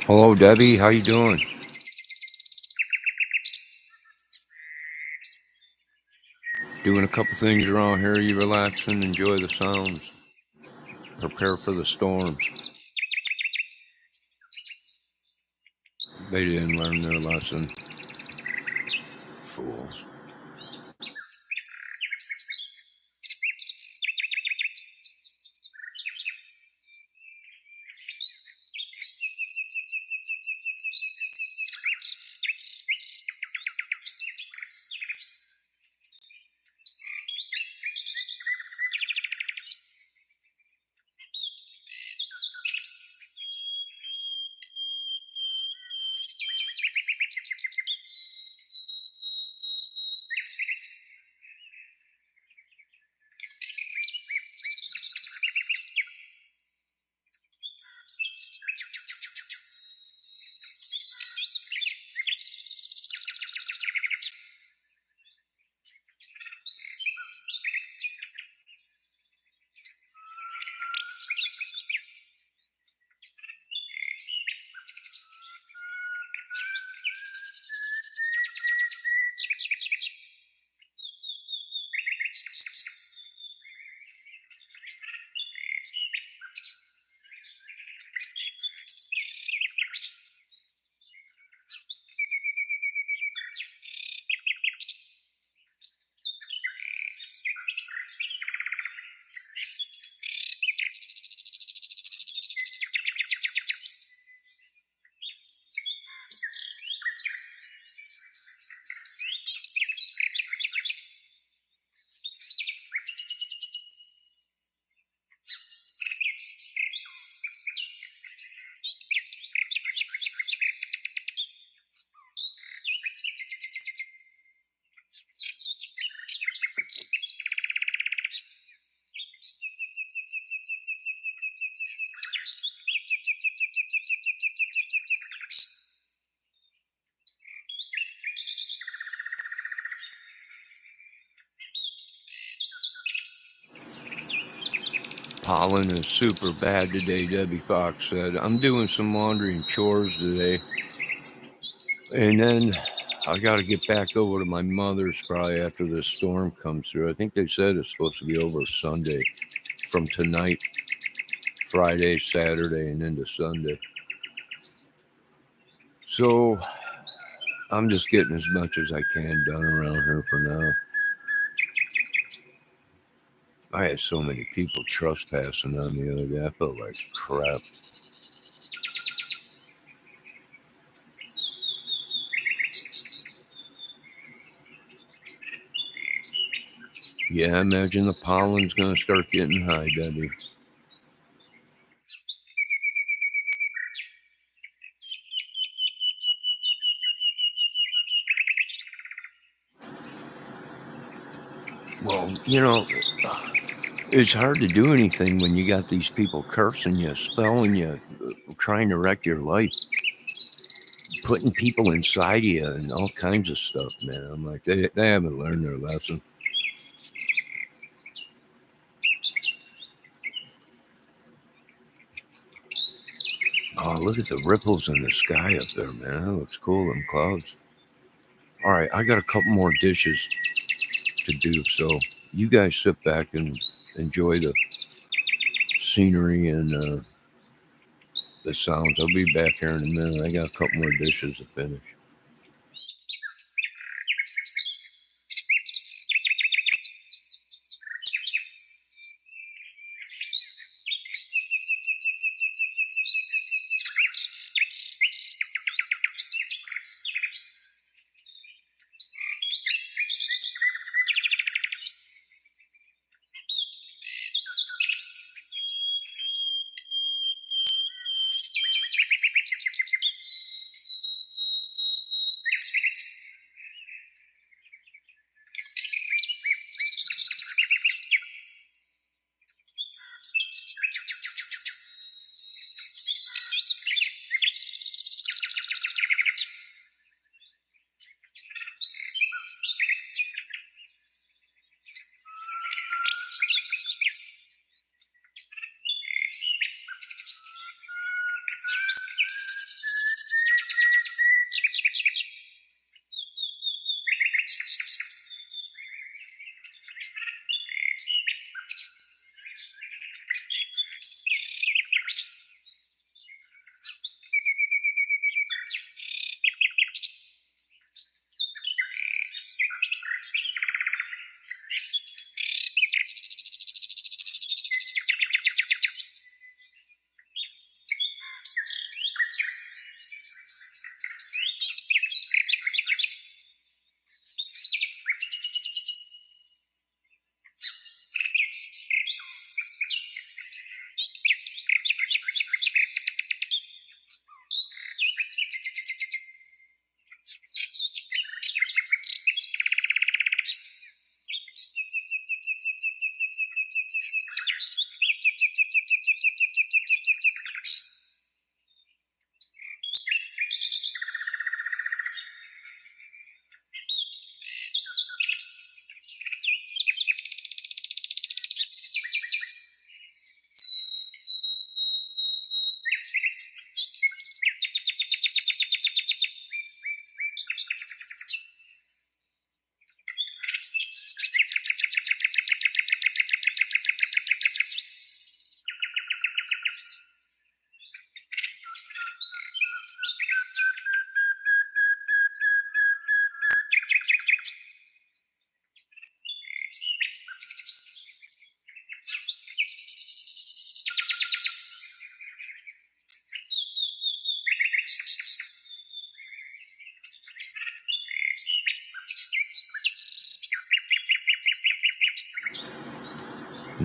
Hello, Debbie. How you doing? Doing a couple things around here. You relaxing? Enjoy the sounds. Prepare for the storms. They didn't learn their lesson. Fools. Pollen is super bad today, Debbie Fox said. I'm doing some laundry and chores today. And then I got to get back over to my mother's probably after this storm comes through. I think they said it's supposed to be over Sunday from tonight, Friday, Saturday, and into Sunday. So I'm just getting as much as I can done around here for now. I had so many people trespassing on the other day. I felt like crap. Yeah, I imagine the pollen's going to start getting high, Debbie. Well, it's hard to do anything when you got these people cursing you, spelling you, trying to wreck your life, putting people inside you, and all kinds of stuff, man. I'm like, they haven't learned their lesson. Oh, look at the ripples in the sky up there, man. That looks cool, them clouds. All right, I got a couple more dishes to do, so you guys sit back and enjoy the scenery and the sounds. I'll be back here in a minute. I got a couple more dishes to finish.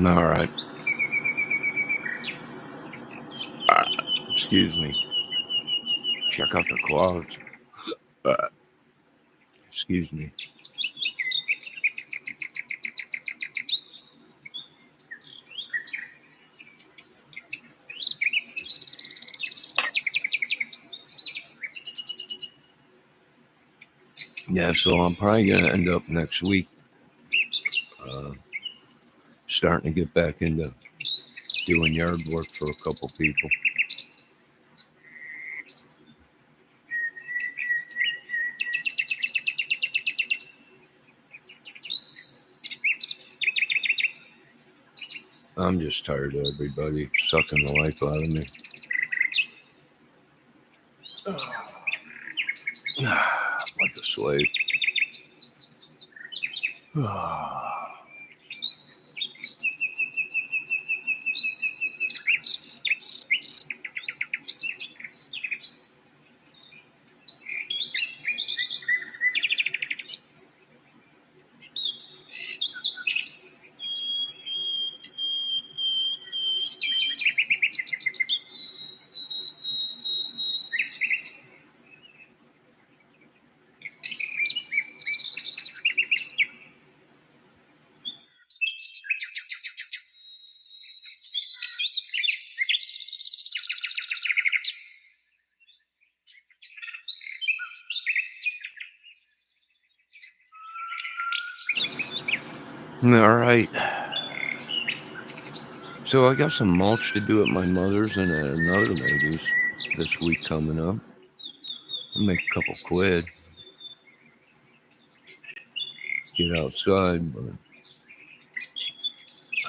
All right. Excuse me. Check out the clouds. Uh, Excuse me. Yeah, so I'm probably going to end up next week uh, starting to get back into doing yard work for a couple people. I'm just tired of everybody sucking the life out of me. Like a slave. All right. So I got some mulch to do at my mother's and at another lady's this week coming up. I'll make a couple quid. Get outside, but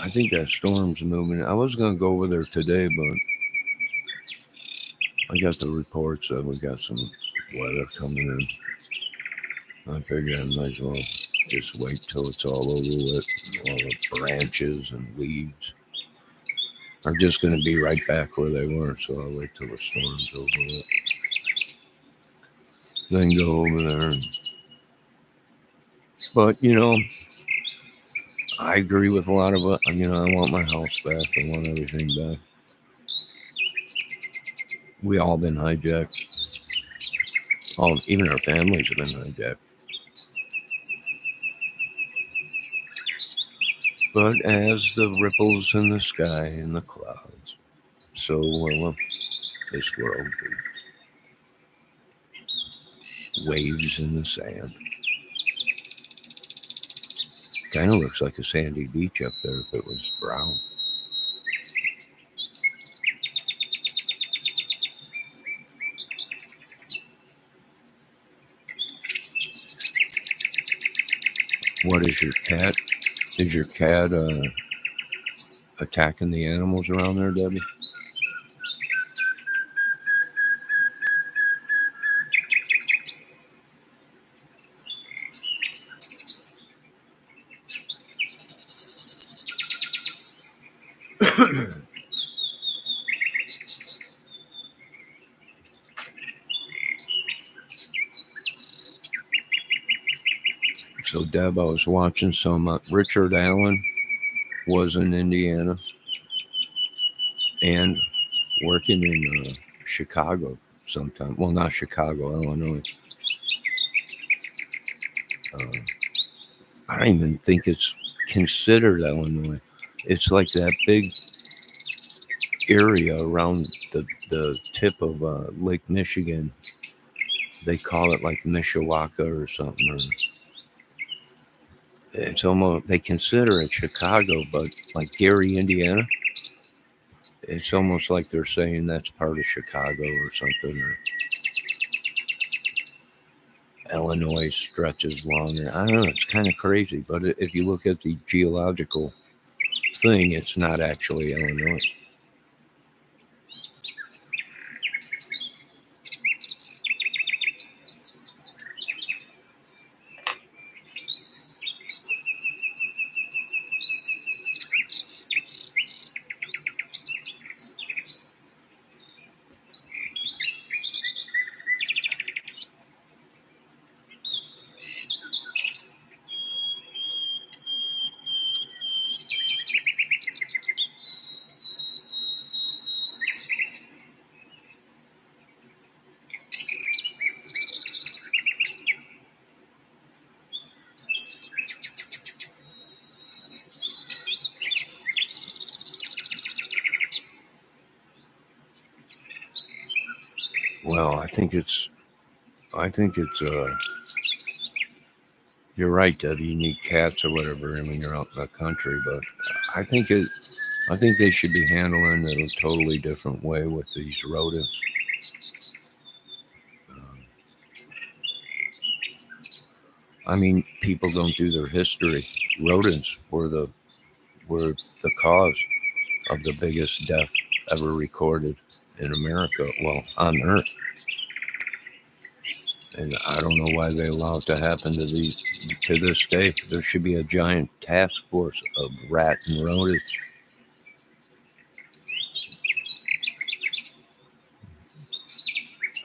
I think that storm's moving. I was going to go over there today, but I got the reports that we got some weather coming in. I figured I might as well just wait till it's all over with. All the branches and leaves are just going to be right back where they were, so I'll wait till the storm's over with. Then go over there. But, I agree with a lot of it. I want my house back. I want everything back. We all been hijacked. Even our families have been hijacked. But as the ripples in the sky and the clouds, so will this world be. Waves in the sand. Kind of looks like a sandy beach up there if it was brown. What is your cat? Is your cat attacking the animals around there, Debbie? So, Deb, I was watching some. Richard Allen was in Indiana and working in Chicago sometime. Well, not Chicago, Illinois. I don't even think it's considered Illinois. It's like that big area around the tip of Lake Michigan. They call it like Mishawaka or something. Or it's almost, they consider it Chicago, but like Gary, Indiana, it's almost like they're saying that's part of Chicago or something. Or Illinois stretches longer. I don't know. It's kind of crazy, but if you look at the geological thing, it's not actually Illinois. Well, I think it's, you're right, Debbie. You need cats or whatever when you're out in the country, but I think it, I think they should be handling it a totally different way with these rodents. Um, I mean, people don't do their history. Rodents were the cause of the biggest death ever recorded in America, well, on Earth. And I don't know why they allow it to happen to this day. There should be a giant task force of rat and rodents.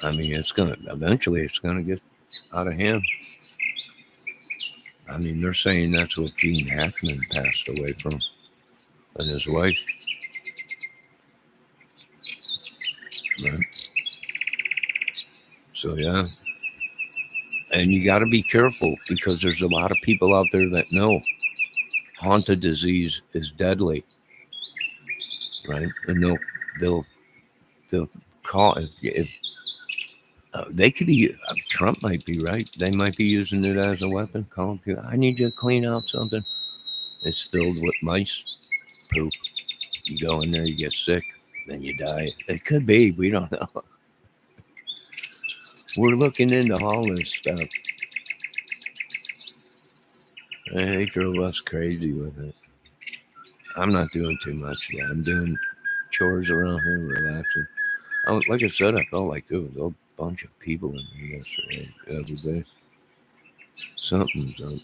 I mean, it's gonna get out of hand. I mean, they're saying that's what Gene Hackman passed away from, and his wife. Right? So yeah, and you got to be careful because there's a lot of people out there that know haunted disease is deadly, right? And they'll they'll call if they could be. Trump might be right. They might be using it as a weapon. Calling people, I need you to clean out something. It's filled with mice poop. You go in there, you get sick, then you die. It could be. We don't know. We're looking into all this stuff. They drove us crazy with it. I'm not doing too much yet. I'm doing chores around here, relaxing. Like I said, I felt like there was a bunch of people in here yesterday, the other day. Something's up.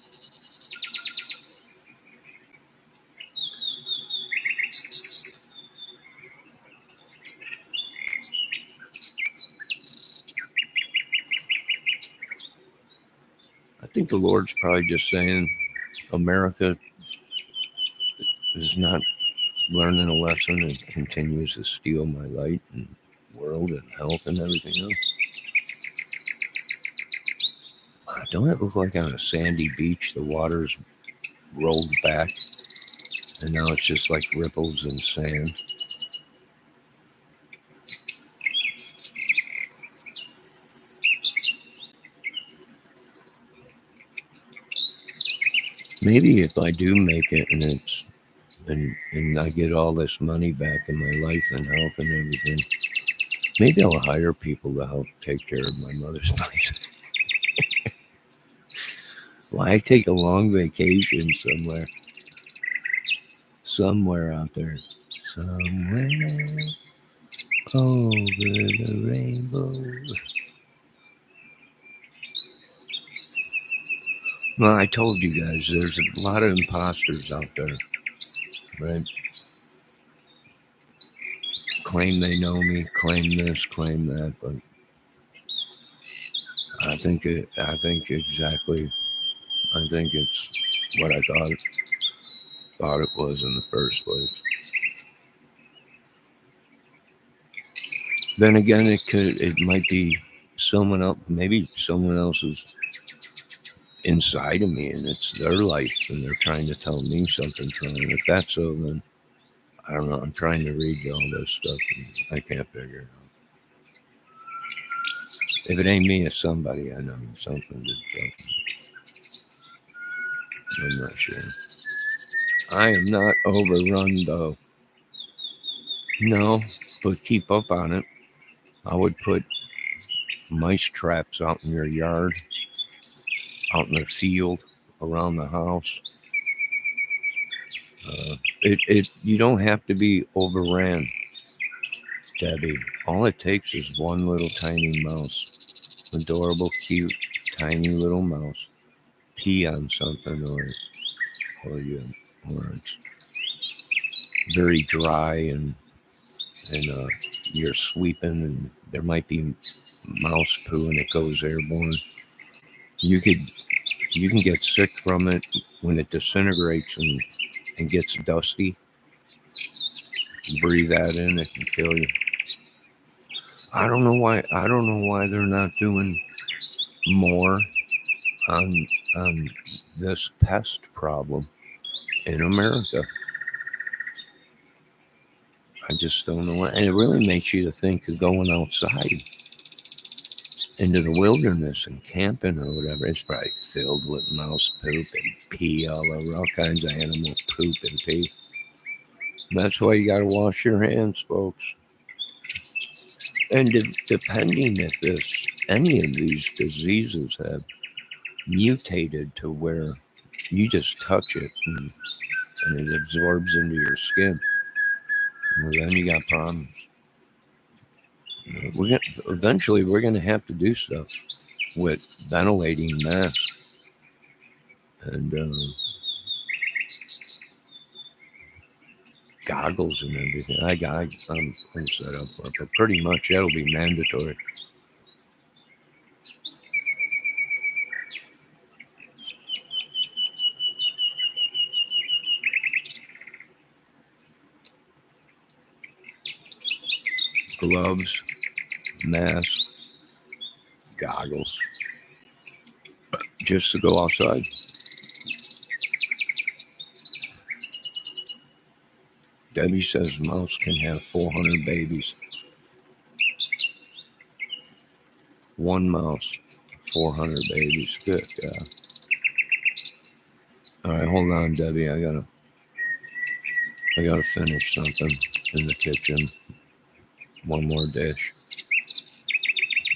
I think the Lord's probably just saying America is not learning a lesson and continues to steal my light and world and health and everything else. Don't it look like on a sandy beach the water's rolled back and now it's just like ripples and sand? Maybe if I do make it and I get all this money back in my life and health and everything, maybe I'll hire people to help take care of my mother's place. Why take a long vacation somewhere out there, somewhere over the rainbow. Well, I told you guys there's a lot of imposters out there, right? Claim they know me, claim this, claim that, but I think exactly. I think it's what I thought it was in the first place. Then again, it might be someone else. Maybe someone else is inside of me, and it's their life, and they're trying to tell me something's wrong. If that's so, then I don't know. I'm trying to read all this stuff, and I can't figure it out. If it ain't me, it's somebody I know. Something that's I'm not sure. I am not overrun though. No, but keep up on it. I would put mice traps out in your yard, out in the field, around the house. It you don't have to be overran, Debbie. All it takes is one little tiny mouse, adorable, cute, tiny little mouse, pee on something, or it's very dry and you're sweeping and there might be mouse poo and it goes airborne. You could you can get sick from it when it disintegrates and gets dusty. You breathe that in, it can kill you. I don't know why they're not doing more on on this pest problem in America. I just don't know why. And it really makes you to think of going outside. into the wilderness and camping or whatever, it's probably filled with mouse poop and pee all over, all kinds of animal poop and pee. That's why you got to wash your hands, folks. And depending if any of these diseases have mutated to where you just touch it and it absorbs into your skin, well, then you got problems. Eventually we're gonna have to do stuff with ventilating masks and goggles and everything. I'm set up for it, but pretty much that'll be mandatory. Gloves, mask, goggles, just to go outside. Debbie says mouse can have 400 babies. One mouse, 400 babies. Good God. All right, hold on, Debbie. I gotta finish something in the kitchen. One more dish.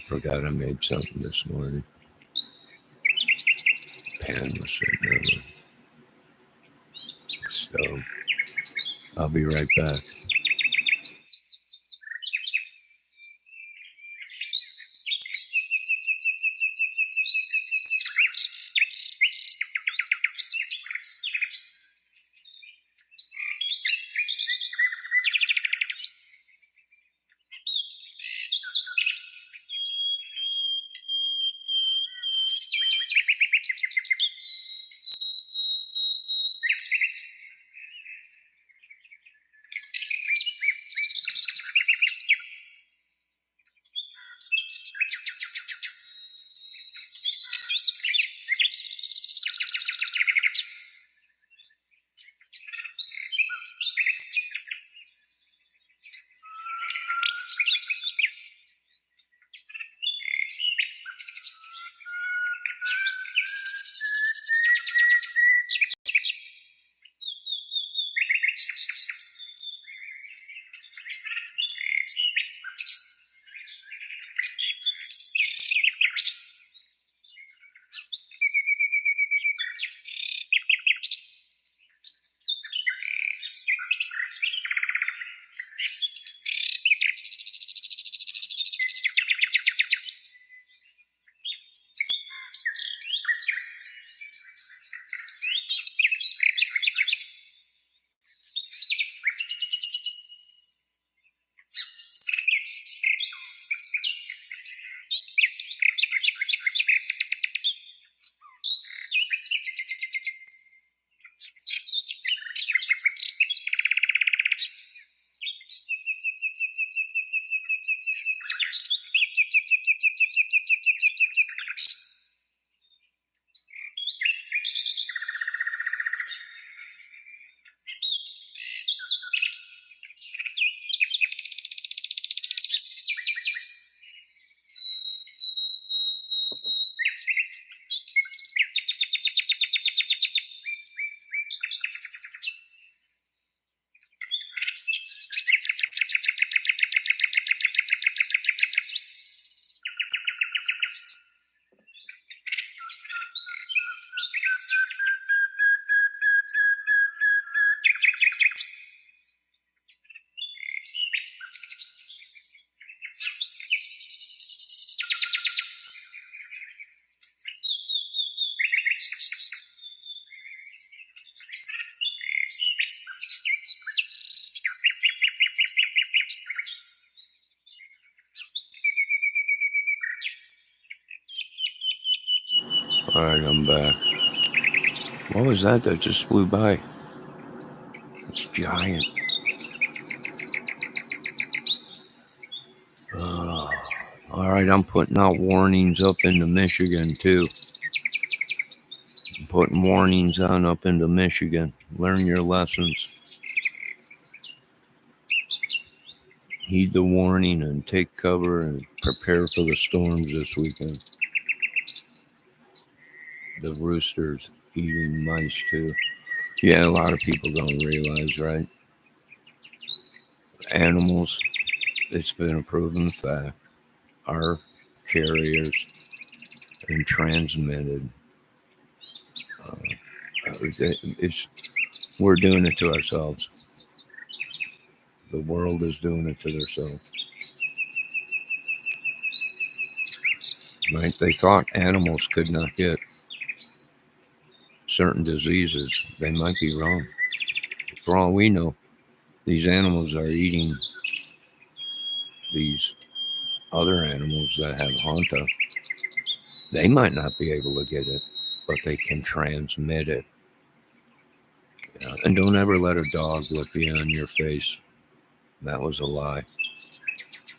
Forgot I made something this morning. Pan was sitting there. So I'll be right back. All right, I'm back. What was that just flew by? It's giant. All right, I'm putting out warnings up into Michigan too. I'm putting warnings on up into Michigan. Learn your lessons. Heed the warning and take cover and prepare for the storms this weekend. The roosters eating mice too. Yeah, a lot of people don't realize, right? Animals, it's been a proven fact, are carriers and transmitted. It's we're doing it to ourselves. The world is doing it to themselves. Right? They thought animals could not get certain diseases. They might be wrong. For all we know, these animals are eating these other animals that have Hanta. They might not be able to get it, but they can transmit it. Yeah. And don't ever let a dog look you in your face. That was a lie.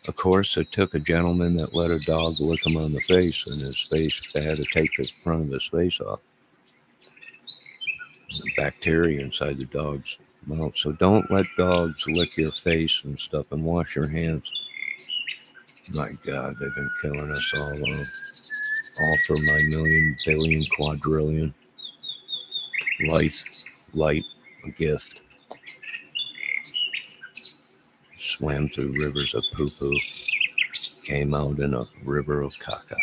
Of course, it took a gentleman that let a dog lick him on the face, and his face, they had to take the front of his face off. The bacteria inside the dog's mouth. So don't let dogs lick your face and stuff, and wash your hands. My God, they've been killing us all for my million, billion, quadrillion. Life, light, a gift. Swam through rivers of poo poo, came out in a river of caca.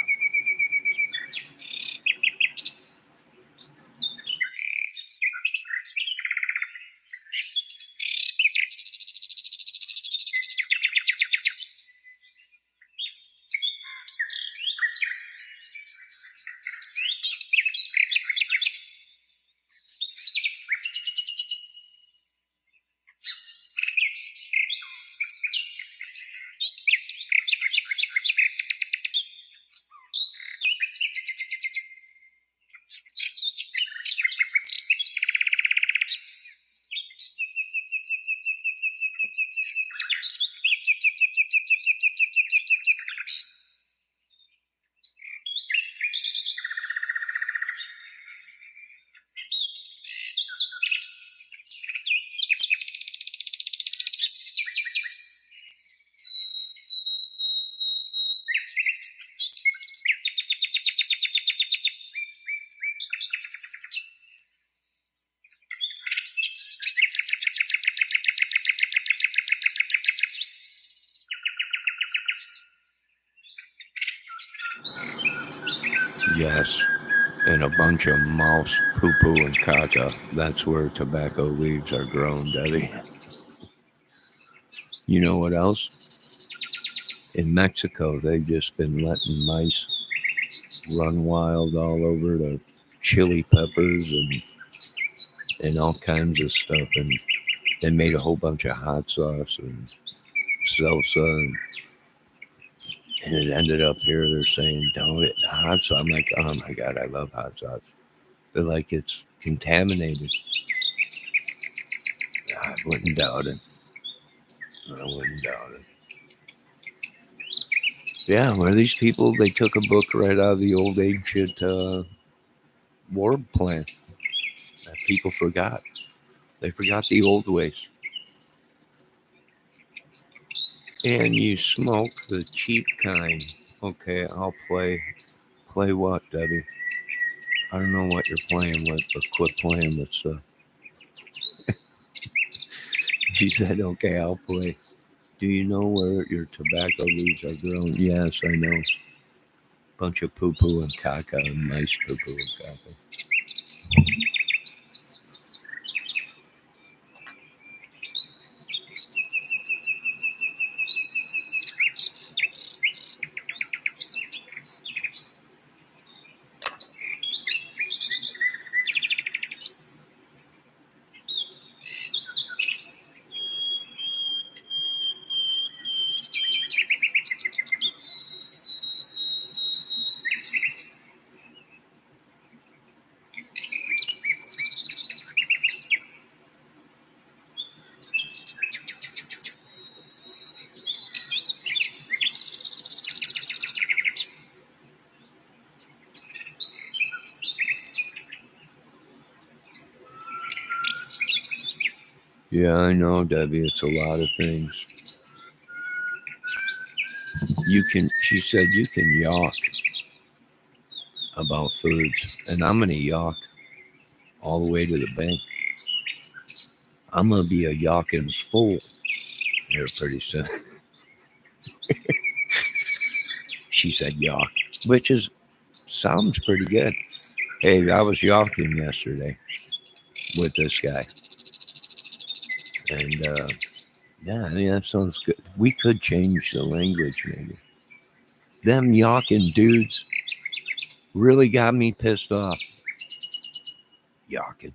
Yes, and a bunch of mouse poo poo and caca. That's where tobacco leaves are grown, Debbie. You know what else? In Mexico, they've just been letting mice run wild all over the chili peppers and all kinds of stuff. And they made a whole bunch of hot sauce and salsa. And it ended up here, they're saying, don't it, hot sauce. I'm like, oh my God, I love hot sauce. They're like, it's contaminated. I wouldn't doubt it. I wouldn't doubt it. Yeah, where these people, they took a book right out of the old ancient war plan that people forgot. They forgot the old ways. And you smoke the cheap kind. Okay, I'll play. Play what, Debbie? I don't know what you're playing with, but quit playing with stuff. She said, okay, I'll play. Do you know where your tobacco leaves are grown? Yes, I know. Bunch of poo poo and caca and nice poo poo and caca. Yeah, I know, Debbie. It's a lot of things. She said, you can yawk about foods, and I'm going to yawk all the way to the bank. I'm going to be a Yawkins fool here pretty soon. She said yawk, which sounds pretty good. Hey, I was yawking yesterday with this guy. And yeah, I mean, that sounds good. We could change the language maybe. Them yawking dudes really got me pissed off. Yawking.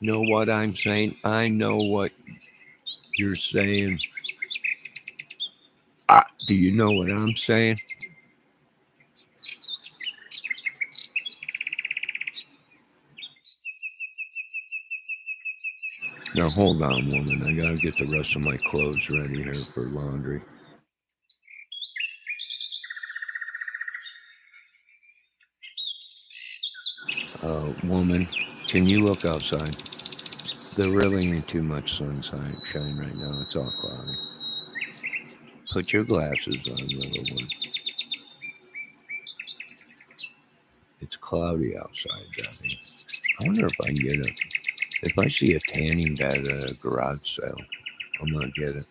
Know what I'm saying? I know what you're saying. Do you know what I'm saying? Now hold on, woman. I gotta get the rest of my clothes ready here for laundry. Woman, can you look outside? There really ain't too much sunshine right now. It's all cloudy. Put your glasses on, little one. It's cloudy outside, Debbie. I wonder if I can get it. If I see a tanning bed at a garage sale, I'm gonna get it.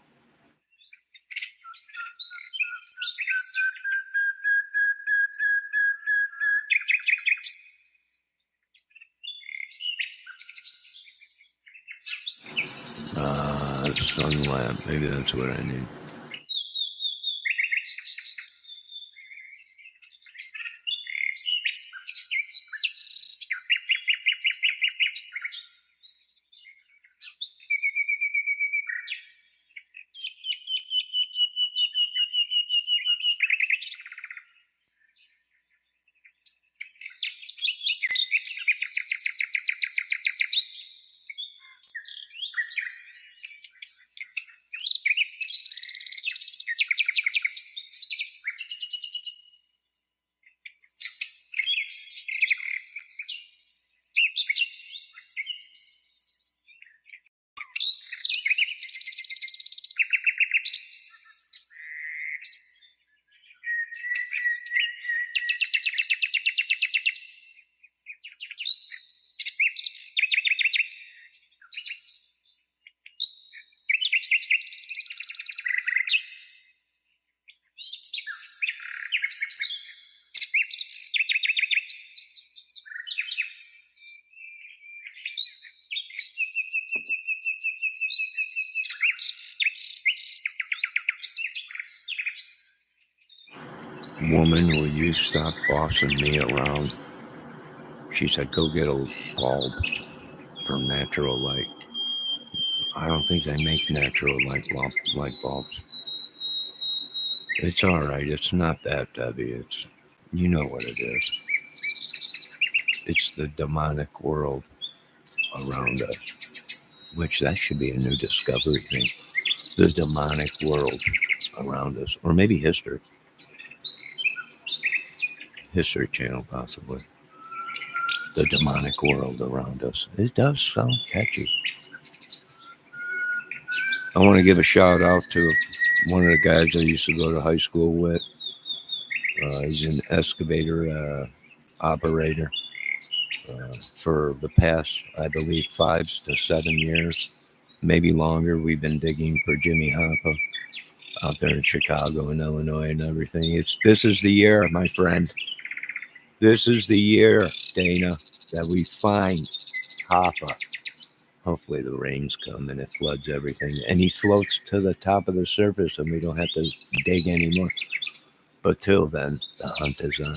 Sun lamp. Maybe that's what I need. Woman, will you stop bossing me around? She said, go get a bulb from Natural Light. I don't think they make natural light bulbs. It's all right. It's not that, Debbie. You know what it is. It's the demonic world around us, which that should be a new discovery thing. The demonic world around us, or maybe History Channel, possibly. The demonic world around us. It does sound catchy. I want to give a shout out to one of the guys I used to go to high school with. He's an excavator operator for the past, I believe, 5 to 7 years, maybe longer. We've been digging for Jimmy Hoffa out there in Chicago and Illinois and everything. This is the year, my friend. This is the year, Dana, that we find Hoffa. Hopefully the rains come and it floods everything. And he floats to the top of the surface and we don't have to dig anymore. But till then, the hunt is on.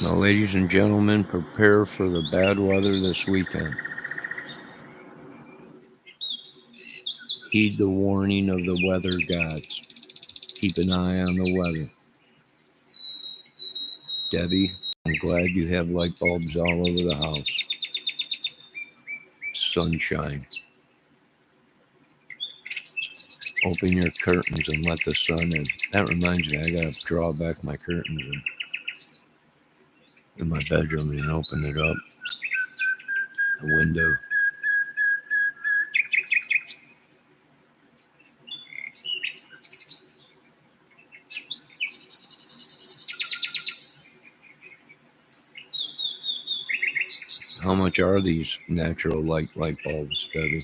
Now, ladies and gentlemen, prepare for the bad weather this weekend. Heed the warning of the weather gods. Keep an eye on the weather. Debbie, I'm glad you have light bulbs all over the house. sunshine. Open your curtains and let the sun in. That reminds me, I gotta draw back my curtains in my bedroom and open it up, the window. How much are these natural light bulbs, Debbie?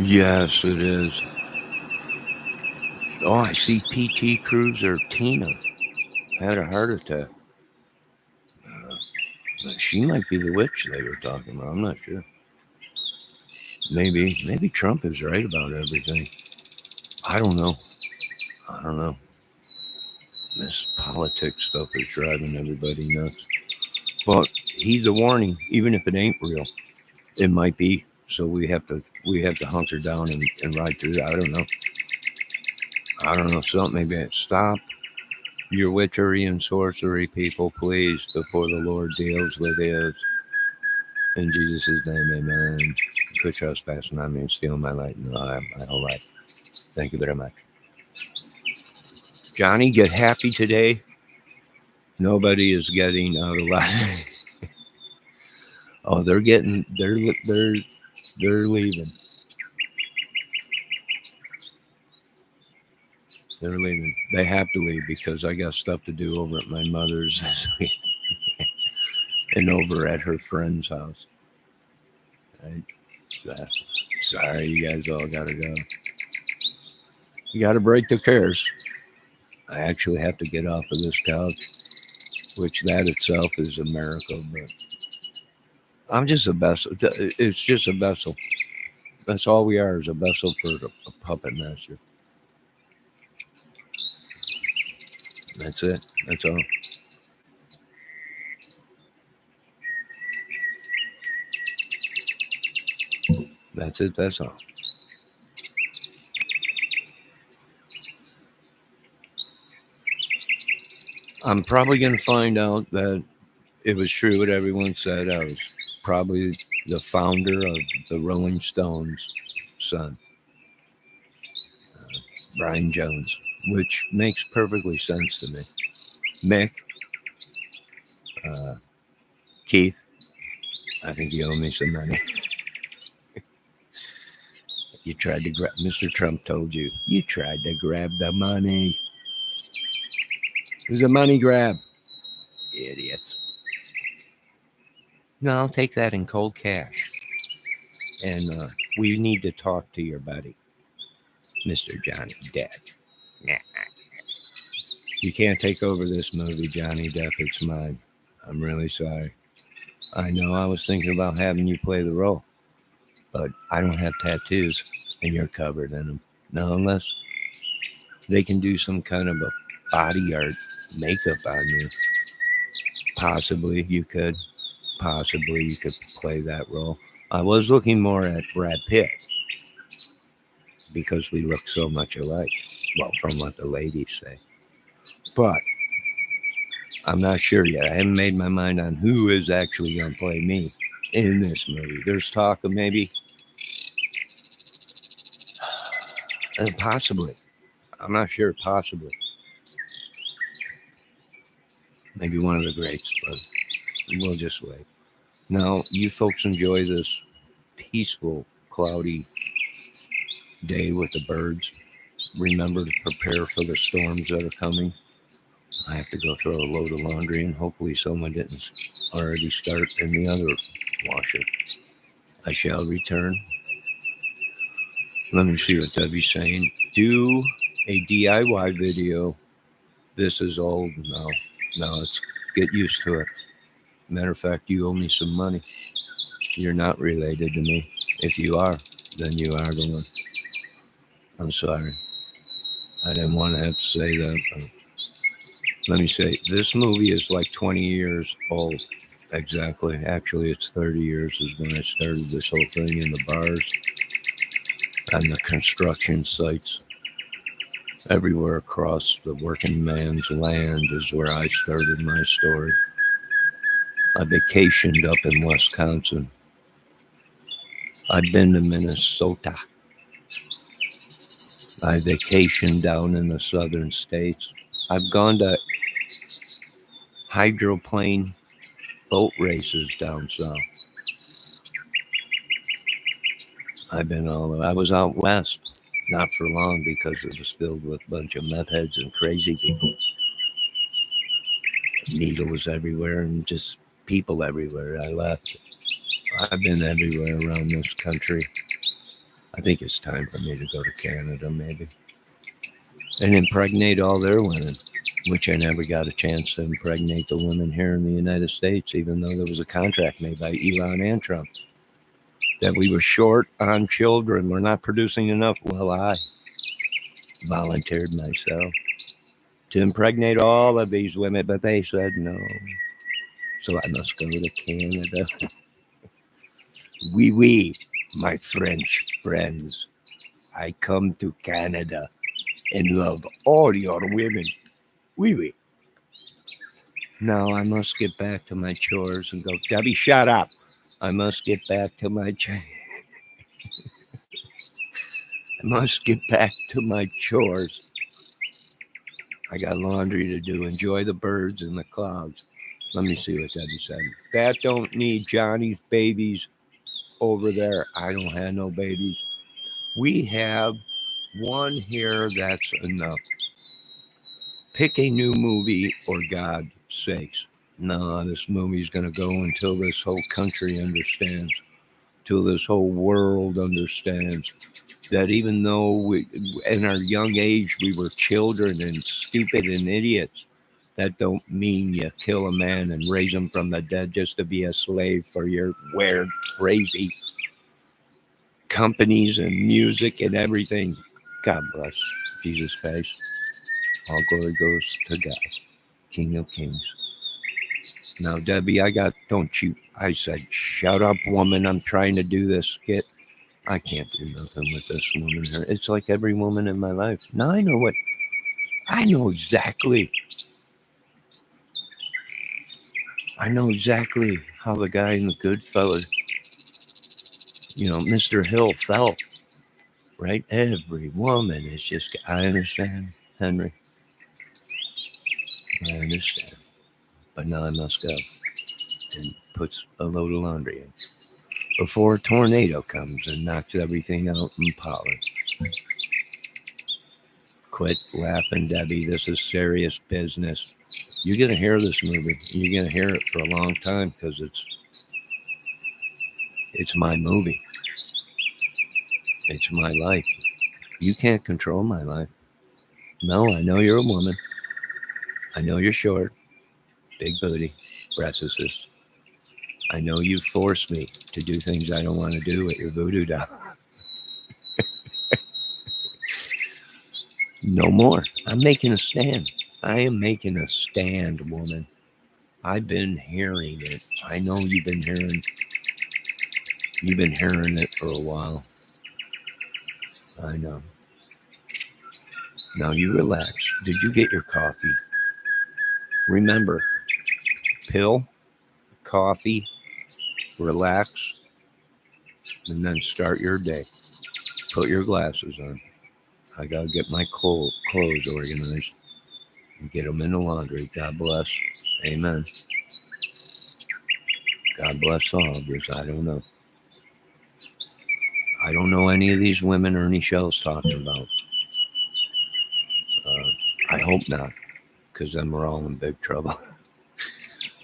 Yes, it is. Oh, I see PT Cruiser Tina had a heart attack. She might be the witch they were talking about. I'm not sure. Maybe Trump is right about everything. I don't know. I don't know. This politics stuff is driving everybody nuts. But heed the warning, even if it ain't real, it might be. So we have to hunker down and ride through that. I don't know. I don't know. Something maybe stop your witchery and sorcery, people, please, before the Lord deals with us. In Jesus' name, amen. Quit trespassing on me and stealing my light and my whole life. Thank you very much. Johnny, get happy today. Nobody is getting out alive. Oh, they're leaving. They're leaving. They have to leave because I got stuff to do over at my mother's this week and over at her friend's house. Right? Sorry, you guys all gotta go. You gotta break the curse. I actually have to get off of this couch, which that itself is a miracle. But I'm just a vessel. It's just a vessel. That's all we are, is a vessel for a puppet master. That's it. That's all. That's it. That's all. I'm probably going to find out that it was true what everyone said. I was probably the founder of the Rolling Stones' son, Brian Jones, which makes perfectly sense to me. Mick, uh, Keith, I think you owe me some money. You tried to grab, Mr. Trump told you, you tried to grab the money. It was a money grab. Idiots. No, I'll take that in cold cash. And we need to talk to your buddy, Mr. Johnny Depp. You can't take over this movie, Johnny Depp. It's mine. I'm really sorry. I know I was thinking about having you play the role, but I don't have tattoos, and you're covered in them. Now, unless they can do some kind of a body art makeup on you, possibly you could. Possibly you could play that role. I was looking more at Brad Pitt because we look so much alike. Well, from what the ladies say. But I'm not sure yet. I haven't made my mind on who is actually going to play me in this movie. There's talk of maybe, possibly. I'm not sure, possibly. Maybe one of the greats, but we'll just wait. Now, you folks enjoy this peaceful, cloudy day with the birds. Remember to prepare for the storms that are coming. I have to go throw a load of laundry, and hopefully someone didn't already start in the other washer. I shall return. Let me see what Debbie's saying. Do a DIY video. This is old. No, let's get used to it. Matter of fact, you owe me some money. You're not related to me. If you are, then you are the one. I'm sorry. I didn't want to have to say that. Let me say, this movie is like 20 years old. Exactly. Actually, it's 30 years is when I started this whole thing in the bars and the construction sites. Everywhere across the working man's land is where I started my story. I vacationed up in Wisconsin. I've been to Minnesota. I vacationed down in the southern states. I've gone to hydroplane boat races down south. I've been all over. I was out west, not for long because it was filled with a bunch of meth heads and crazy people. Needles everywhere and just people everywhere. I left. I've been everywhere around this country. I think it's time for me to go to Canada, maybe, and impregnate all their women, which I never got a chance to impregnate the women here in the United States, even though there was a contract made by Elon and Trump that we were short on children. We're not producing enough. Well, I volunteered myself to impregnate all of these women, but they said no. So I must go to Canada. Oui, my French friends. I come to Canada and love all your women. Oui. Now I must get back to my chores and go, Debbie, shut up. I must get back to my I must get back to my chores. I got laundry to do. Enjoy the birds and the clouds. Let me see what Debbie said. That don't need Johnny's babies over there. I don't have no babies. We have one here. That's enough. Pick a new movie or God's sakes. No, this movie's going to go until this whole country understands, till this whole world understands that even though we, in our young age we were children and stupid and idiots, that don't mean you kill a man and raise him from the dead just to be a slave for your weird, crazy companies and music and everything. God bless Jesus Christ. All glory goes to God, King of Kings. Now, Debbie, don't you, I said, shut up, woman. I'm trying to do this skit. I can't do nothing with this woman here. It's like every woman in my life. Now I know what, I know exactly. I know exactly how the guy in the Goodfellas, Mr. Hill felt, right? Every woman is just, I understand, Henry. I understand. But now I must go. And puts a load of laundry in before a tornado comes and knocks everything out in Pollard. Quit laughing, Debbie. This is serious business. You're gonna hear this movie. You're gonna hear it for a long time because it's my movie. It's my life. You can't control my life. No, I know you're a woman. I know you're short, big booty, breasts. I know you force me to do things I don't want to do at your voodoo doll. No more. I'm making a stand. I am making a stand, woman. I've been hearing it. I know you've been hearing it for a while. I know. Now you relax. Did you get your coffee? Remember, pill, coffee, relax, and then start your day. Put your glasses on. I gotta get my clothes organized and get them in the laundry. God bless. Amen. God bless all because I don't know. I don't know any of these women Ernie Shell's talking about. I hope not, because then we're all in big trouble.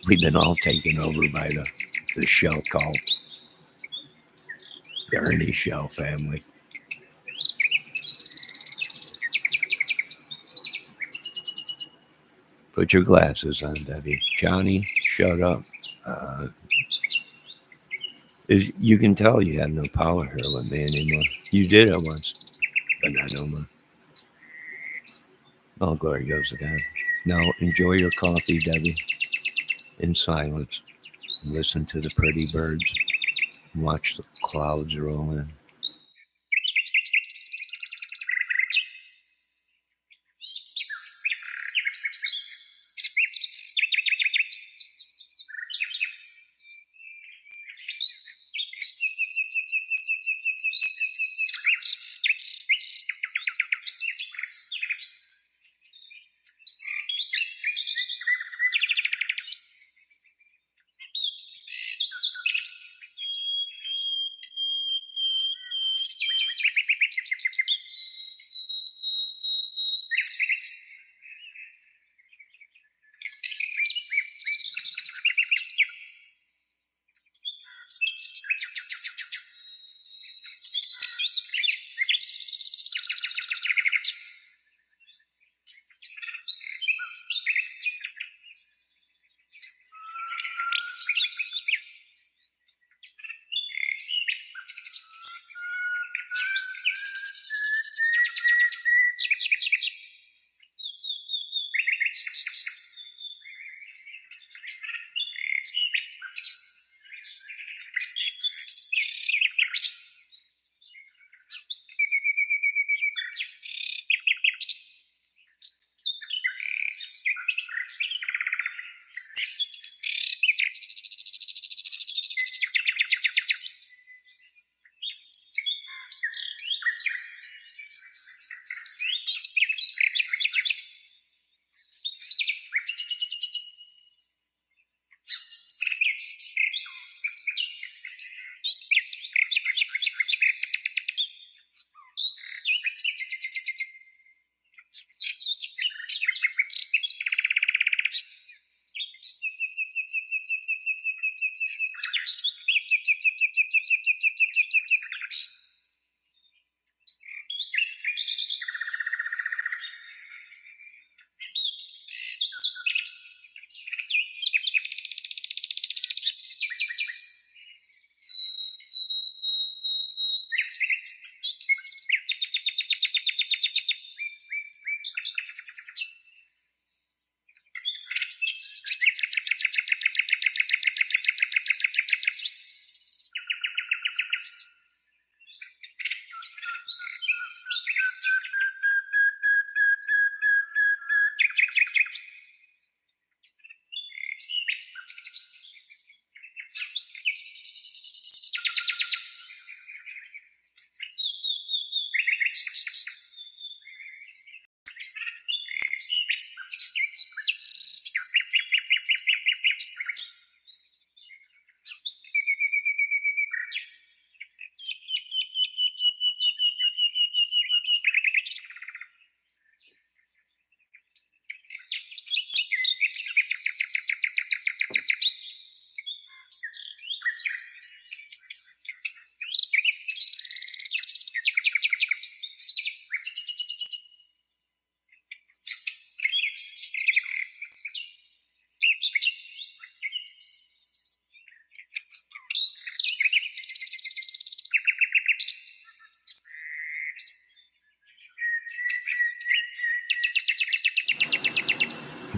We've been all taken over by the Shell cult, the Ernie Shell family. Put your glasses on, Debbie. Johnny, shut up. Uh, you can tell you have no power here with me anymore. You did it once, but not no more. All glory goes to God. Now enjoy your coffee, Debbie, in silence. Listen to the pretty birds. Watch the clouds roll in.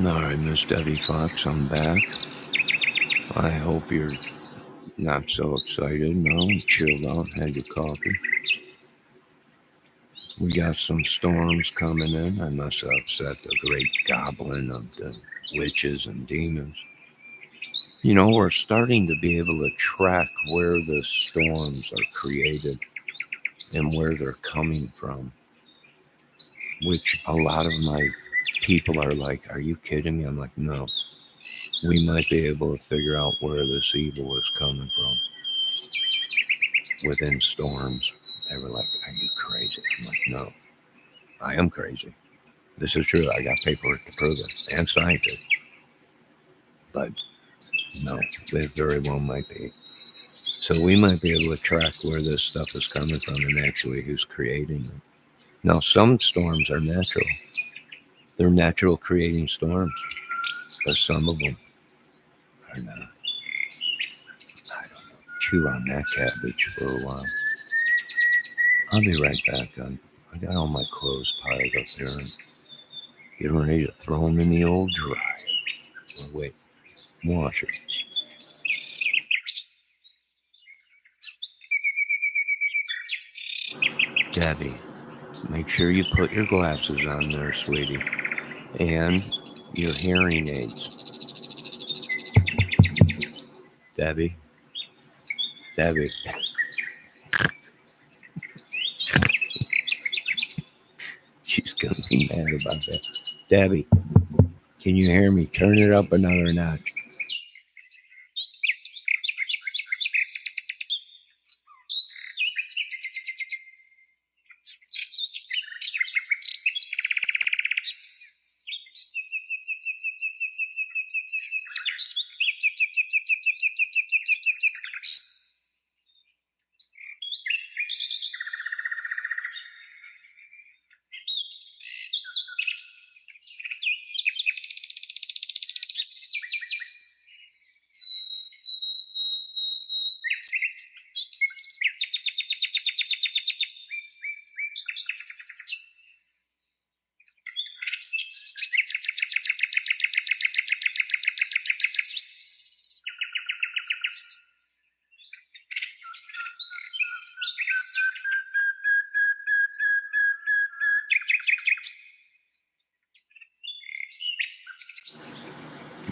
Alright, Miss Debbie Fox, I'm back. I hope you're not so excited now. Chilled out, had your coffee. We got some storms coming in. I must have upset the great goblin of the witches and demons. You know, we're starting to be able to track where the storms are created and where they're coming from, which a lot of my people are like, are you kidding me? I'm like, no. We might be able to figure out where this evil is coming from within storms. They were like, are you crazy? I'm like, no, I am crazy. This is true. I got paperwork to prove it and scientists. But no, they very well might be. So we might be able to track where this stuff is coming from and actually who's creating it. Now, some storms are natural. They're natural creating storms, but some of them are not. I don't know. Chew on that cabbage for a while. I'll be right back. I got all my clothes piled up there and getting ready to throw them in the old dryer. Well, wait, wash it. Debbie, make sure you put your glasses on there, sweetie, and your hearing aids. Debbie, Debbie. She's gonna be mad about that. Debbie, can you hear me? Turn it up another notch.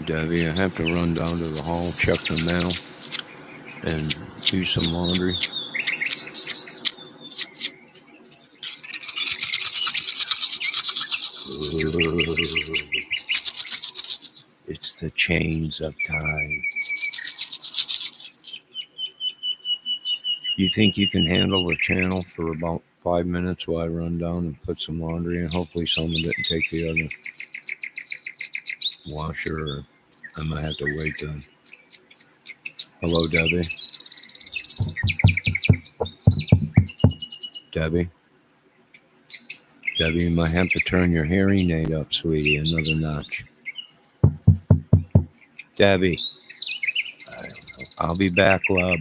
Debbie, I have to run down to the hall, check the mail, and do some laundry. It's the chains of time. You think you can handle the channel for about 5 minutes while I run down and put some laundry in? Hopefully someone didn't take the other washer, or I might have to wait then. Hello, Debbie? Debbie? Debbie, you might have to turn your hearing aid up, sweetie, another notch. Debbie? I don't know. I'll be back, love.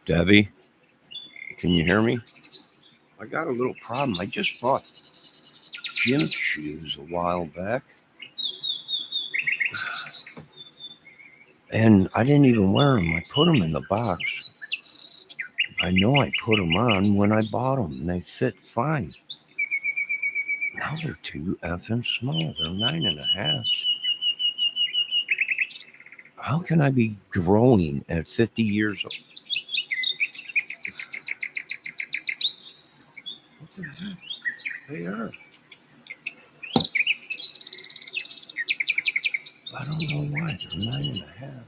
Debbie, can you hear me? I got a little problem. I just bought gym shoes a while back, and I didn't even wear them. I put them in the box. I know I put them on when I bought them, and they fit fine. Now they're too effing small. They're 9.5. How can I be growing at 50 years old? What the heck? They are. I don't know why. They're 9.5.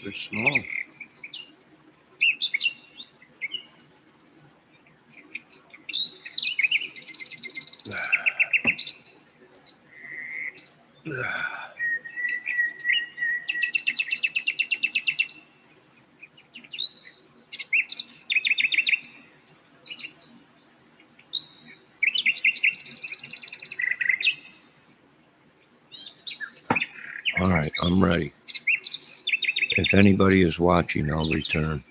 They're small. All right, I'm ready. If anybody is watching, I'll return.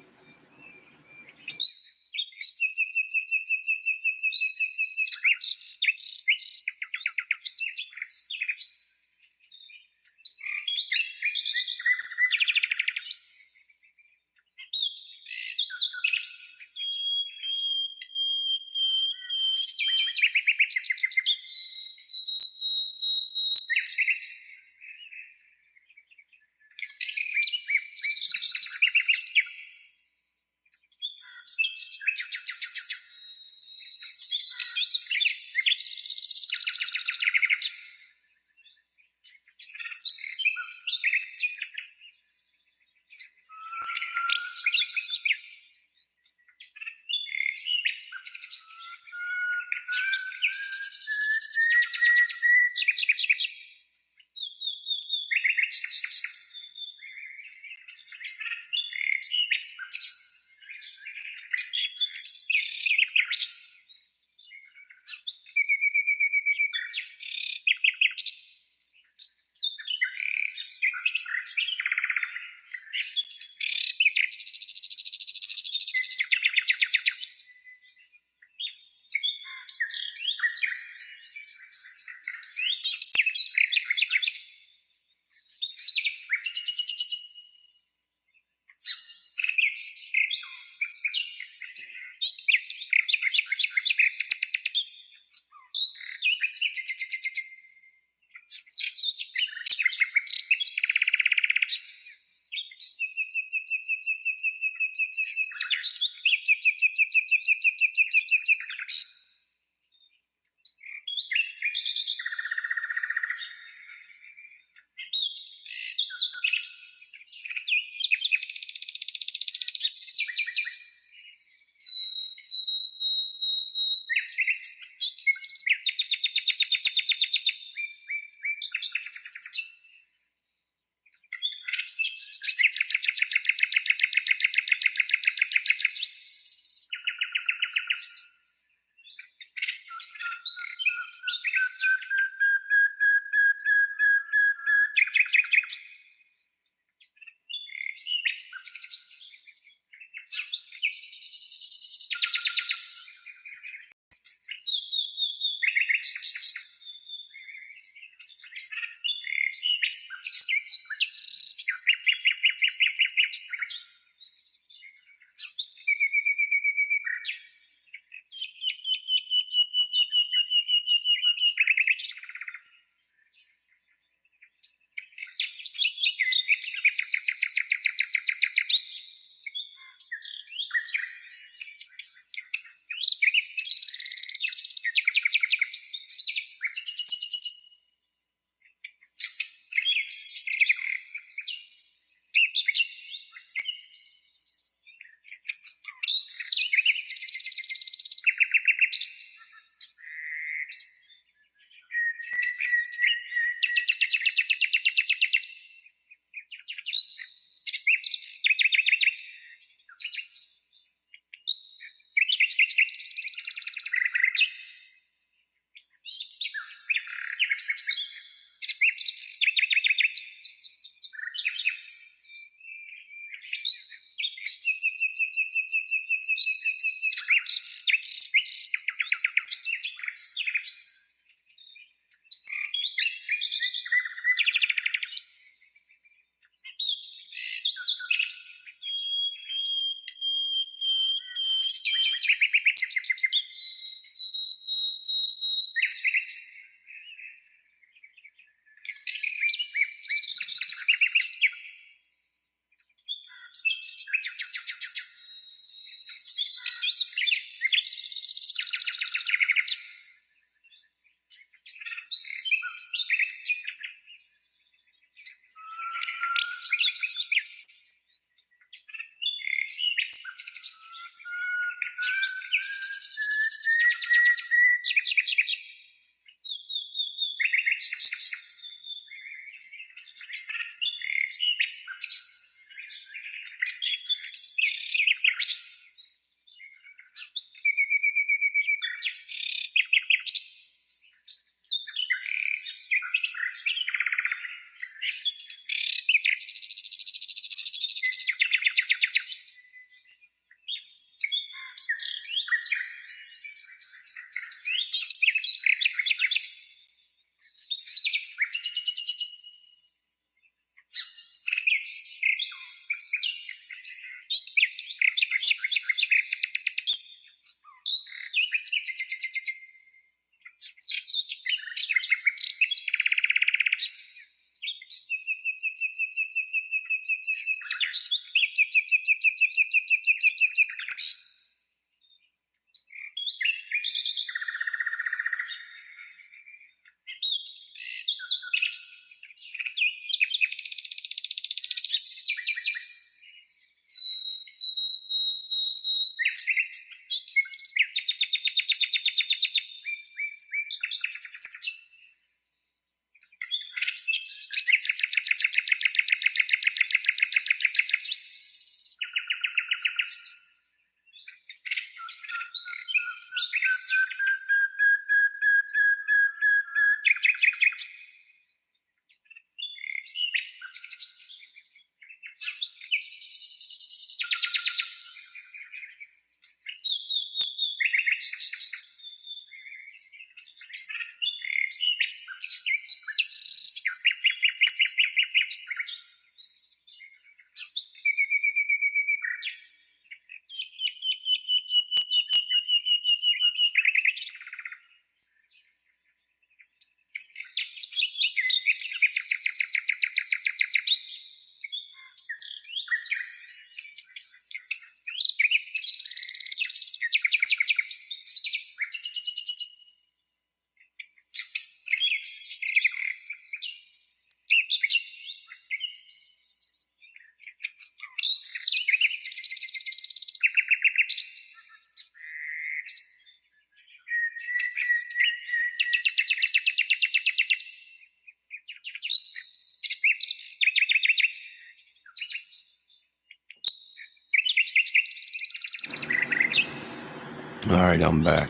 All right, I'm back.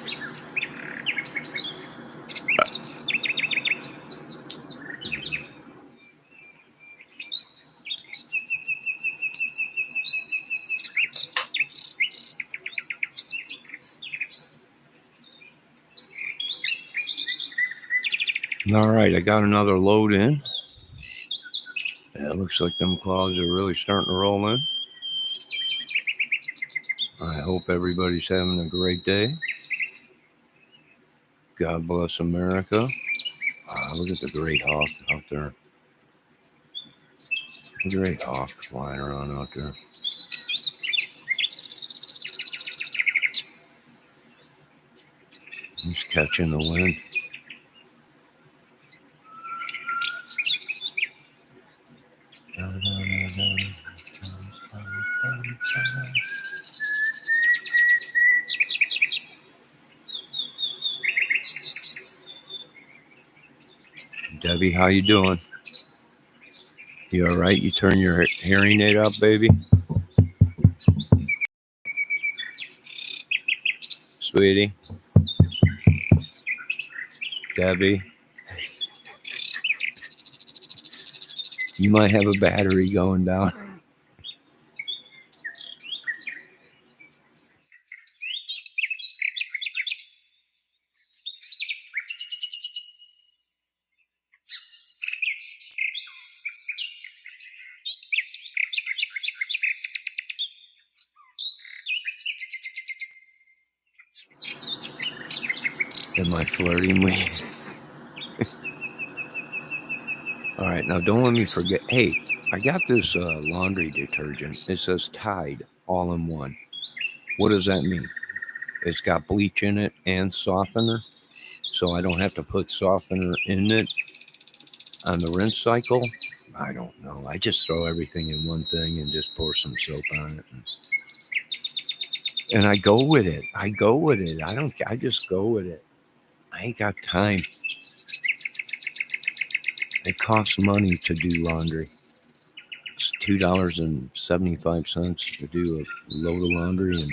All right, I got another load in. It looks like them clouds are really starting to roll in. I hope everybody's having a great day. God bless America. Look at the great hawk out there. The great hawk flying around out there. He's catching the wind. Debbie, how you doing? You all right? You turn your hearing aid up, baby? Sweetie? Debbie? You might have a battery going down. Am I flirting with you? All right, now don't let me forget. Hey, I got this laundry detergent. It says Tide all in one. What does that mean? It's got bleach in it and softener, so I don't have to put softener in it on the rinse cycle. I don't know. I just throw everything in one thing and just pour some soap on it. And I go with it. I just go with it. I ain't got time. It costs money to do laundry. It's $2.75 to do a load of laundry and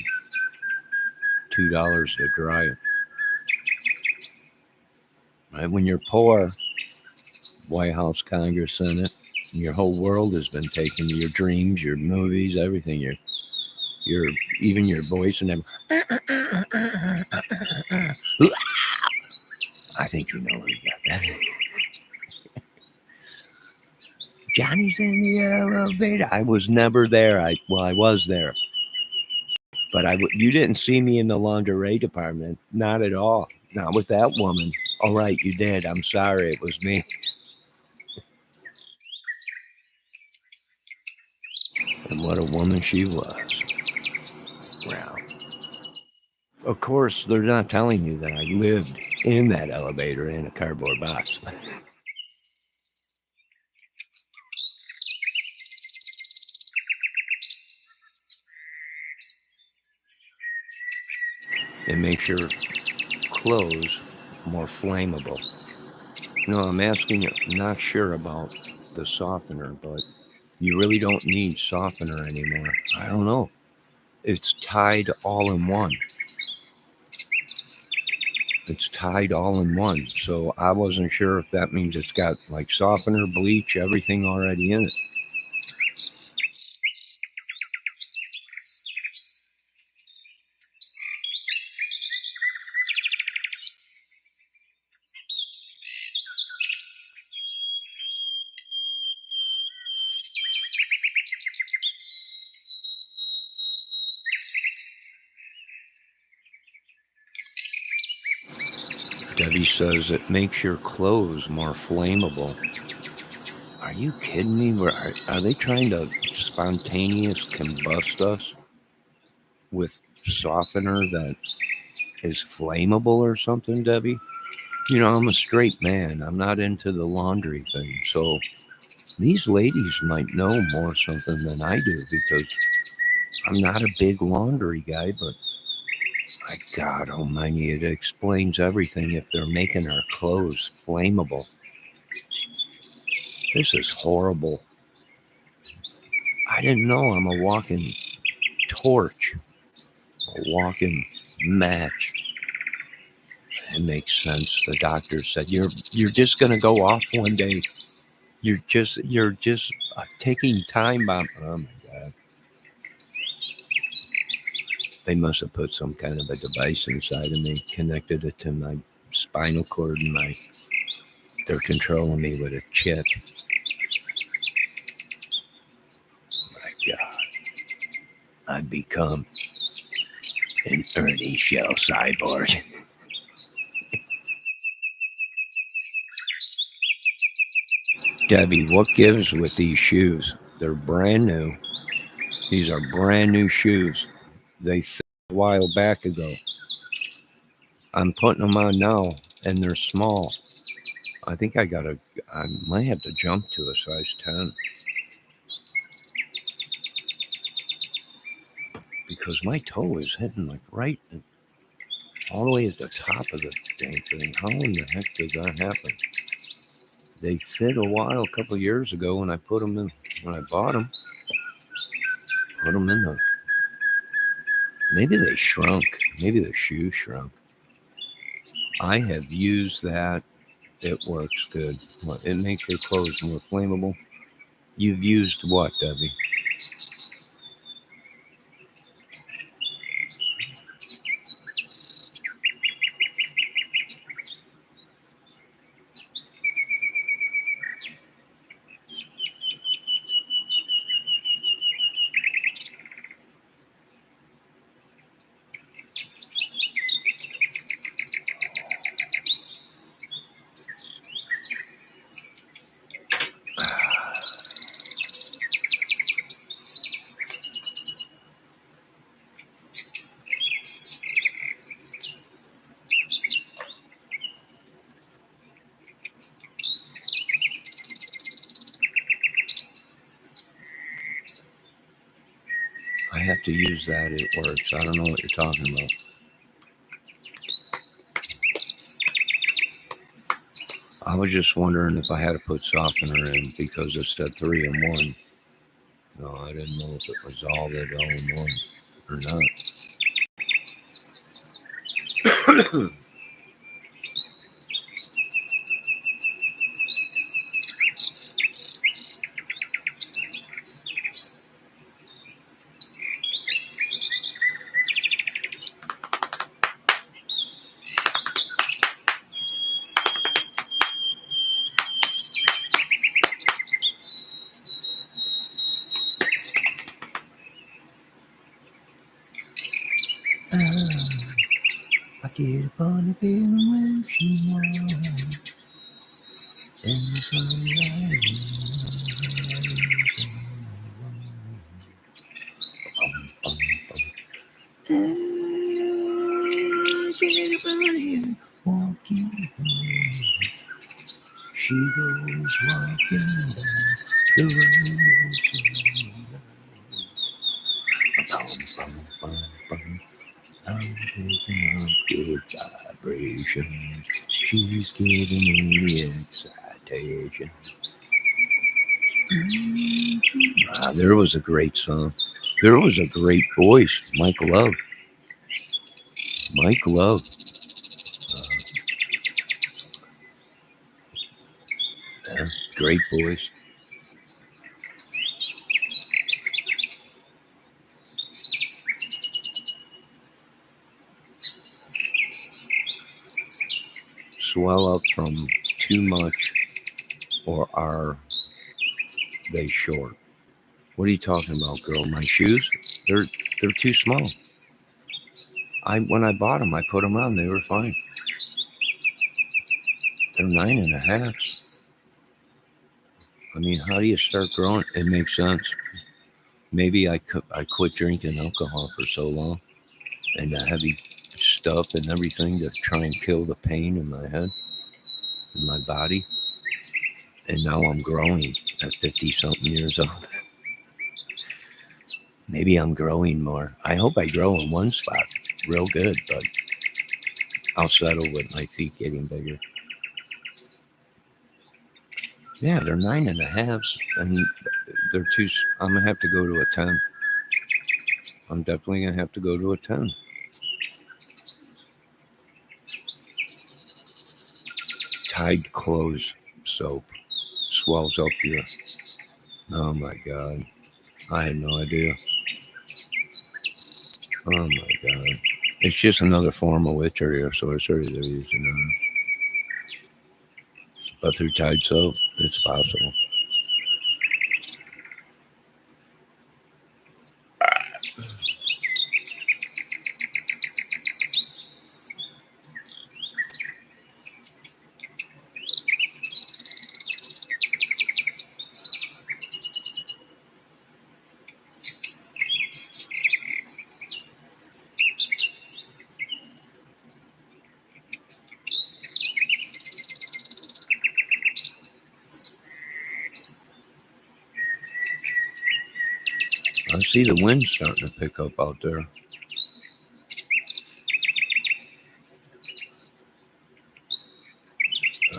$2 to dry it. Right? When you're poor, White House, Congress, Senate, your whole world has been taken. Your dreams, your movies, everything. Your even your voice and everything. I think you know where you got that. Johnny's in the elevator. I was never there. I was there, but you didn't see me in the lingerie department. Not at all. Not with that woman. All right, you did. I'm sorry. It was me. And what a woman she was. Wow. Of course, they're not telling you that I lived in that elevator in a cardboard box. It makes your clothes more flammable. No, I'm asking you, I'm not sure about the softener, but you really don't need softener anymore. I don't know. It's Tide all in one. It's Tide all in one. So I wasn't sure if that means it's got like softener, bleach, everything already in it. Debbie says it makes your clothes more flammable. Are you kidding me? Are they trying to spontaneous combust us with softener that is flammable or something, Debbie? You know, I'm a straight man. I'm not into the laundry thing. So these ladies might know more something than I do because I'm not a big laundry guy, but my God almighty, it explains everything if they're making our clothes flammable. This is horrible. I didn't know I'm a walking torch, a walking match. It makes sense. The doctor said you're just gonna go off one day. You're just taking time bomb. Oh my god! They must have put some kind of a device inside of me, connected it to my spinal cord, and they're controlling me with a chip. My God, I've become an Ernie Shell cyborg. Debbie, what gives with these shoes? They're brand new. These are brand new shoes. They fit a while back ago. I'm putting them on now, and they're small. I think I might have to jump to a size 10 because my toe is hitting like right all the way at the top of the dang thing. How in the heck did that happen? They fit a while, a couple of years ago when I put them in, when I bought them, put them in the, maybe they shrunk. Maybe the shoe shrunk. I have used that. It works good. It makes your clothes more flammable. You've used what, Debbie? I have to use that. It works. I don't know what you're talking about. I was just wondering if I had to put softener in because it said 3-in-1. No, I didn't know if it was all in one or not. I get up on the bed when she wants, and the get up on here, walking home. She goes walking down the road. I'm picking up good vibrations. She's giving me the excitation. There was a great song. There was a great voice, Mike Love. Mike Love. Yeah, great voice. Swell up from too much, or are they short? What are you talking about, girl? My shoes? They're too small. When I bought them, I put them on. They were fine. They're 9.5. I mean, how do you start growing? It makes sense. Maybe I quit drinking alcohol for so long and the heavy stuff and everything to try and kill the pain in my head, in my body. And now I'm growing at 50 something years old. Maybe I'm growing more. I hope I grow in one spot real good, but I'll settle with my feet getting bigger. Yeah, they're 9.5, and they're too. I'm gonna have to go to a 10. I'm definitely gonna have to go to a 10. Tide clothes soap swells up your. Oh my God. I had no idea. Oh my God. It's just another form of witchery or sorcery they're using on us. But through Tide soap, it's possible. I see the wind starting to pick up out there.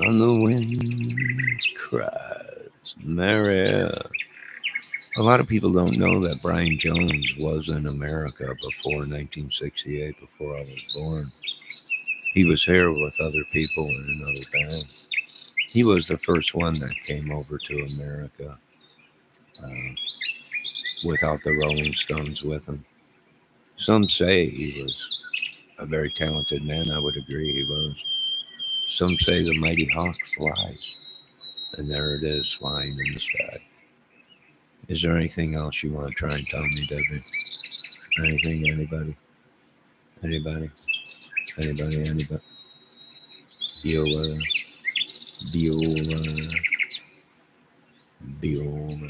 On the wind cries Mary. A lot of people don't know that Brian Jones was in America before 1968, before I was born. He was here with other people in another band. He was the first one that came over to America uh, without the Rolling Stones with him. Some say he was a very talented man. I would agree he was. Some say the mighty hawk flies, and there it is, flying in the sky. Is there anything else you want to try and tell me, Debbie? Anything, anybody? Anybody? Anybody? Viola, viola, viola.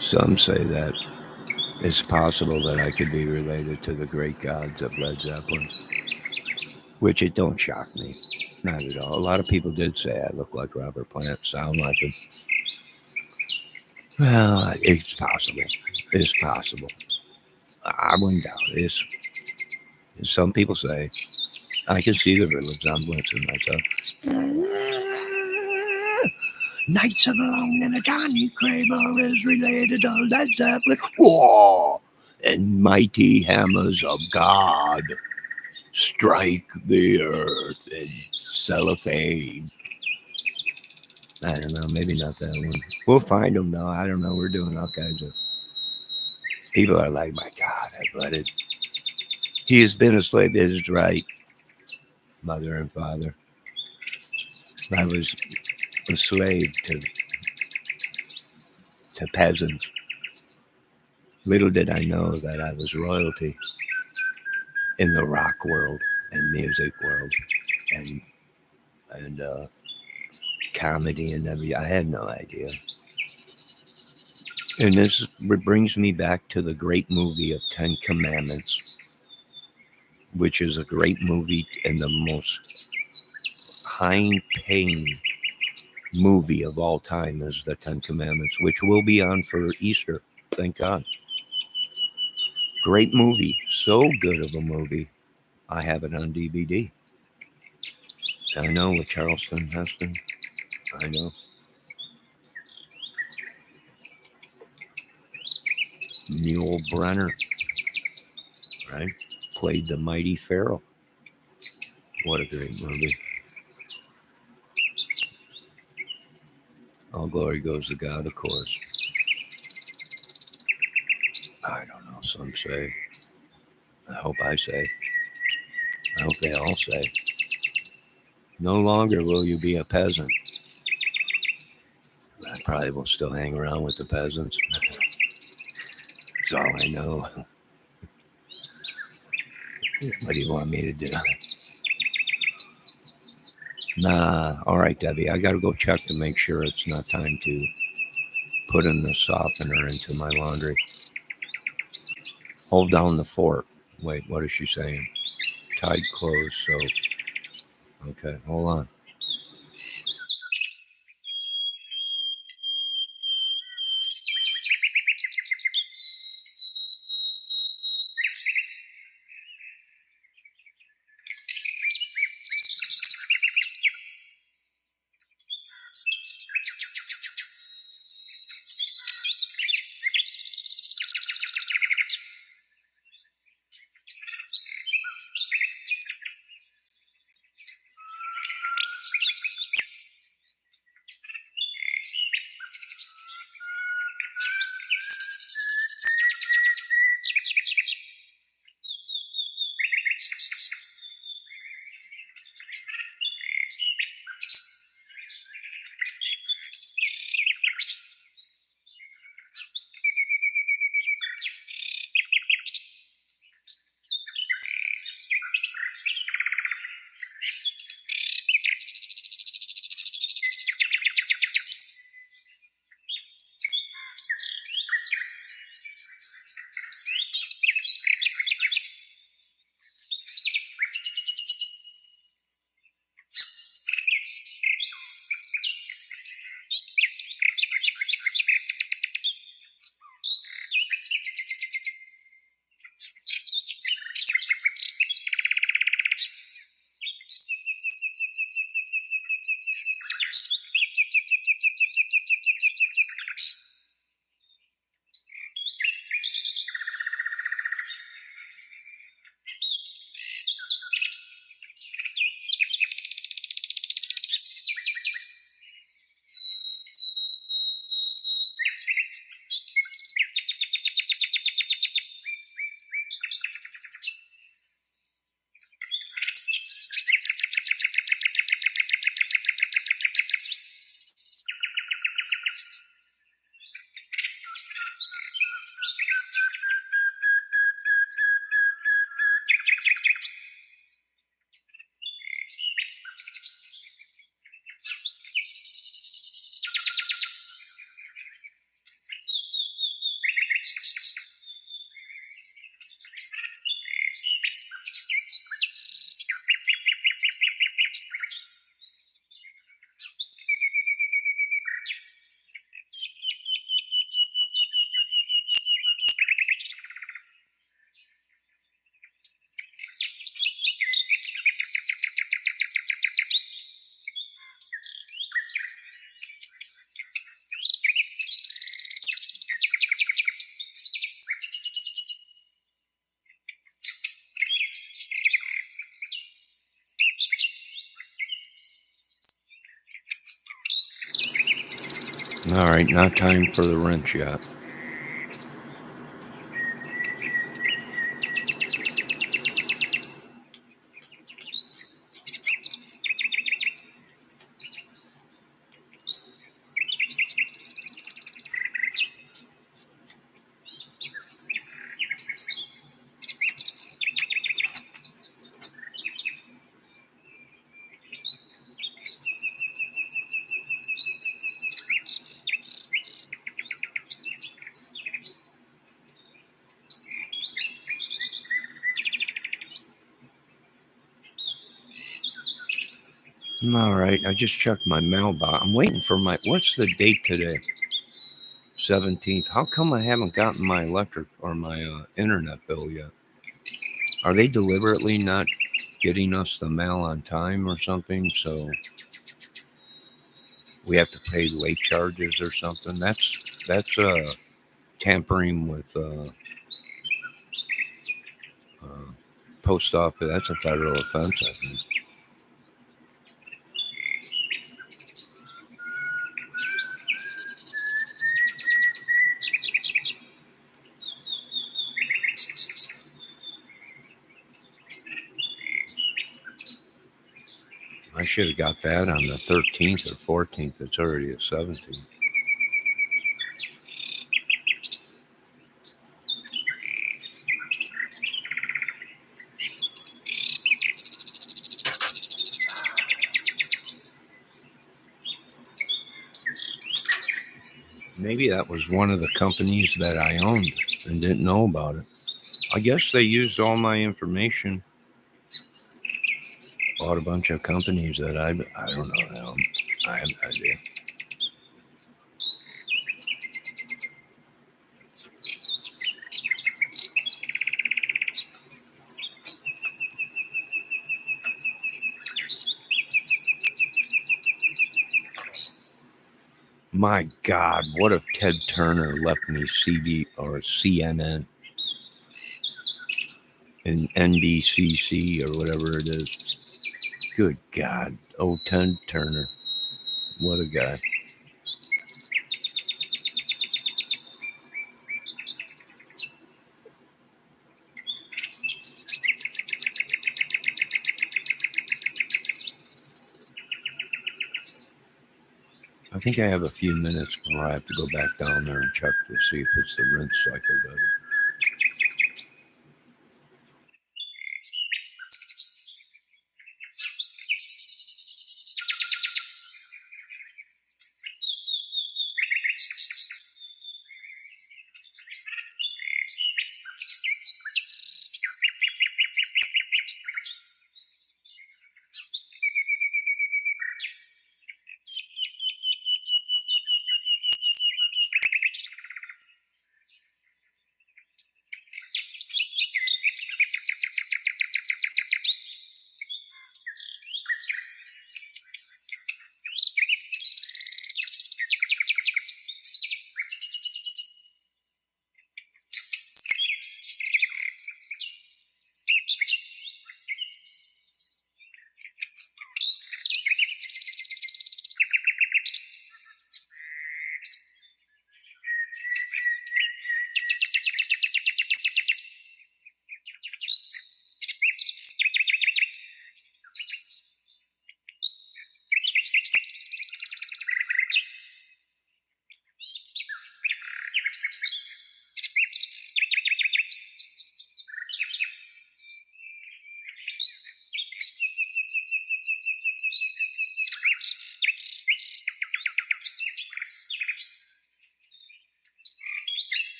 Some say that it's possible that I could be related to the great gods of Led Zeppelin, which it don't shock me. Not at all. A lot of people did say I look like Robert Plant, sound like him. Well, it's possible. It's possible. I wouldn't doubt it. Some people say I can see the resemblance in myself. Knights of the Long and a Johnny Kramer is related to Led Zeppelin. Whoa! And mighty hammers of God strike the earth in cellophane. I don't know, maybe not that one. We'll find them though. I don't know. We're doing all kinds of. People are like, my God, but it. He has been a slave. This is right, mother and father. I was a slave to peasants. Little did I know that I was royalty in the rock world and music world and comedy and everything. I had no idea. And this brings me back to the great movie of 10 Commandments, which is a great movie and the most high-paying movie of all time is the 10 Commandments, which will be on for Easter. Thank God. Great movie. So good of a movie. I have it on DVD. I know, with Charleston Heston. I know. Mule Brenner, right? Played the mighty Pharaoh. What a great movie. All glory goes to God, of course. I don't know, some say. I hope I say. I hope they all say. No longer will you be a peasant. I probably will still hang around with the peasants. That's all I know. What do you want me to do? Nah. All right, Debbie. I got to go check to make sure it's not time to put in the softener into my laundry. Hold down the fort. Wait, what is she saying? Tide closed, so. Okay, hold on. All right, not time for the wrench yet. All right, I just checked my mailbox. I'm waiting for my. What's the date today? 17th. How come I haven't gotten my electric or my internet bill yet? Are they deliberately not getting us the mail on time or something? So we have to pay late charges or something. That's tampering with uh, post office. That's a federal offense, I think. I should have got that on the 13th or 14th. It's already the 17th. Maybe that was one of the companies that I owned and didn't know about it. I guess they used all my information. Bought a bunch of companies that I don't know now. I have no idea. My God, what if Ted Turner left me CD or CNN and NBCC or whatever it is? Good God. Oh, Ted Turner. What a guy. I think I have a few minutes before I have to go back down there and check to see if it's the rinse cycle that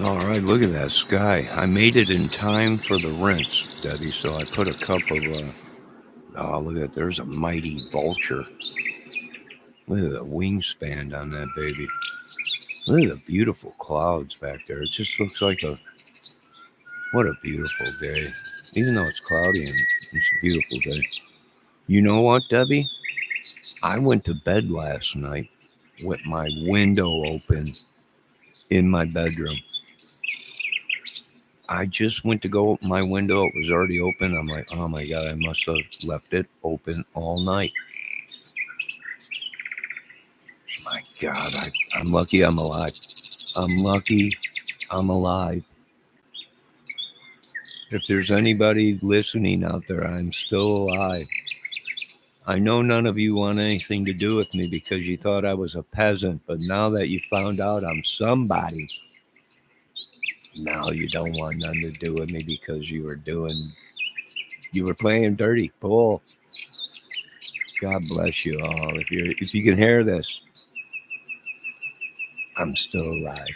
All right, look at that sky. I made it in time for the rinse, Debbie. So I put a cup of. Oh, look at that. There's a mighty vulture. Look at the wingspan on that baby. Look at the beautiful clouds back there. It just looks like a. What a beautiful day. Even though it's cloudy and it's a beautiful day. You know what, Debbie? I went to bed last night with my window open in my bedroom. I just went to go open my window. It was already open. I'm like, oh my God, I must have left it open all night. My God, I'm lucky I'm alive. I'm lucky I'm alive. If there's anybody listening out there, I'm still alive. I know none of you want anything to do with me because you thought I was a peasant, but now that you found out I'm somebody, now you don't want nothing to do with me because you were playing dirty pool. God bless you all. If you can hear this, I'm still alive.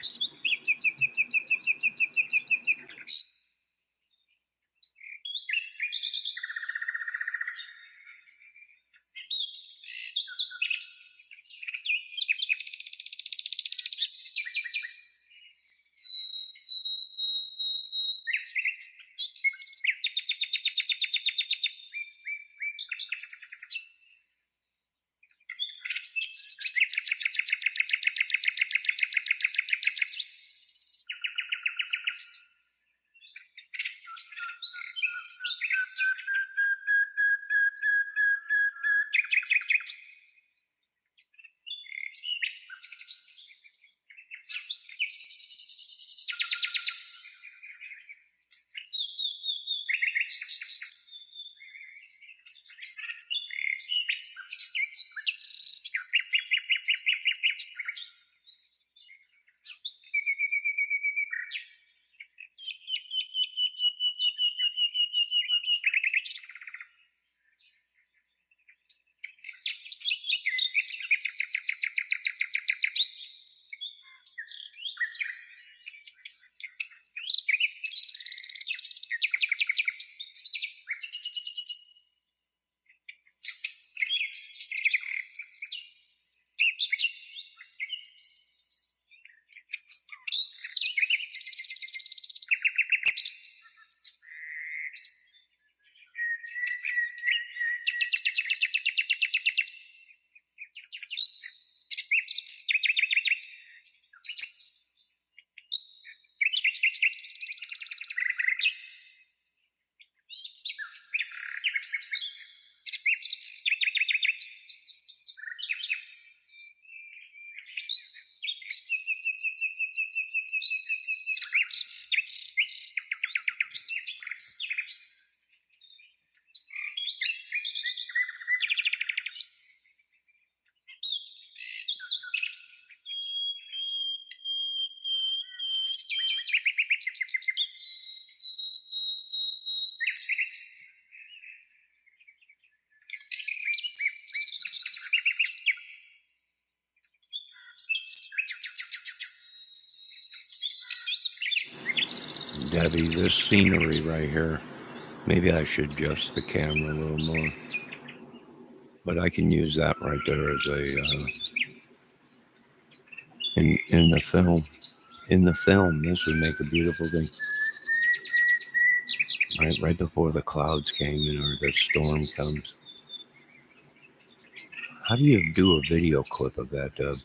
Debbie, this scenery right here. Maybe I should adjust the camera a little more, but I can use that right there as a in the film. In the film, this would make a beautiful thing. Right before the clouds came in or the storm comes. How do you do a video clip of that, Deb?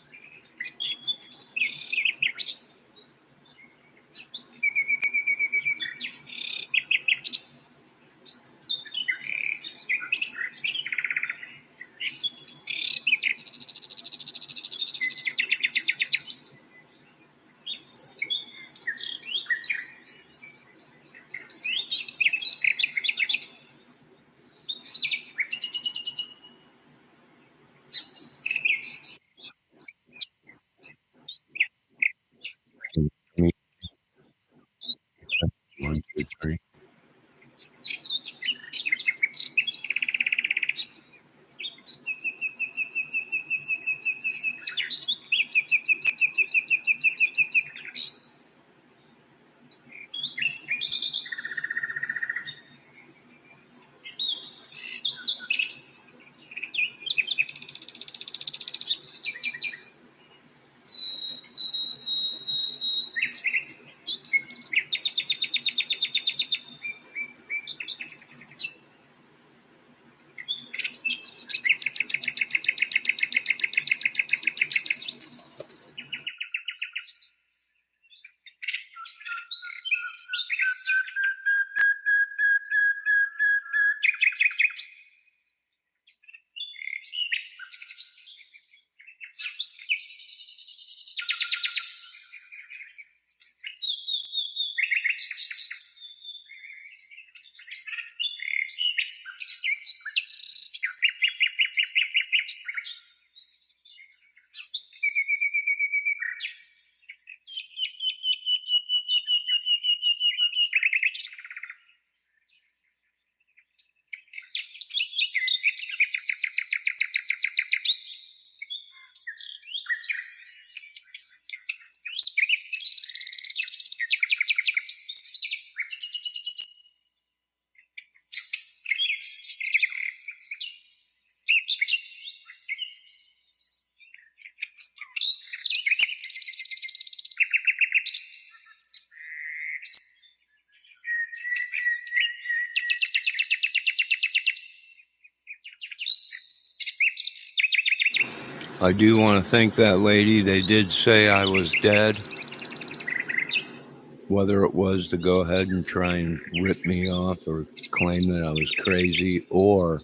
I do want to thank that lady. They did say I was dead. Whether it was to go ahead and try and rip me off or claim that I was crazy, or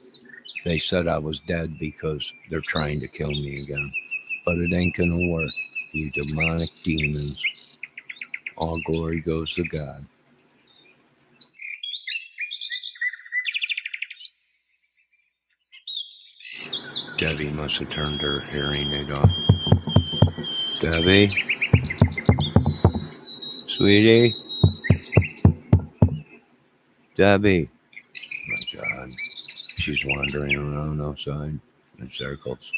they said I was dead because they're trying to kill me again. But it ain't gonna work, you demonic demons. All glory goes to God. Debbie must have turned her hearing aid on. Debbie? Sweetie? Debbie? My God. She's wandering around outside in circles.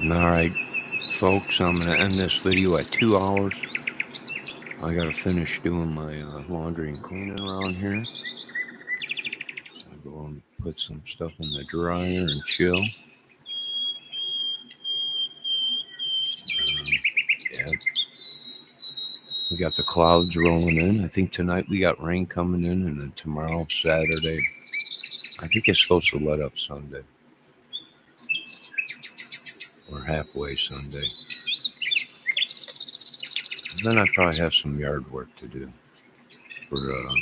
All right, folks, I'm going to end this video at 2 hours. I got to finish doing my laundry and cleaning around here. I'll go and put some stuff in the dryer and chill. Yeah, we got the clouds rolling in. I think tonight we got rain coming in, and then tomorrow, Saturday, I think it's supposed to let up Sunday. Or halfway Sunday. Then I probably have some yard work to do for a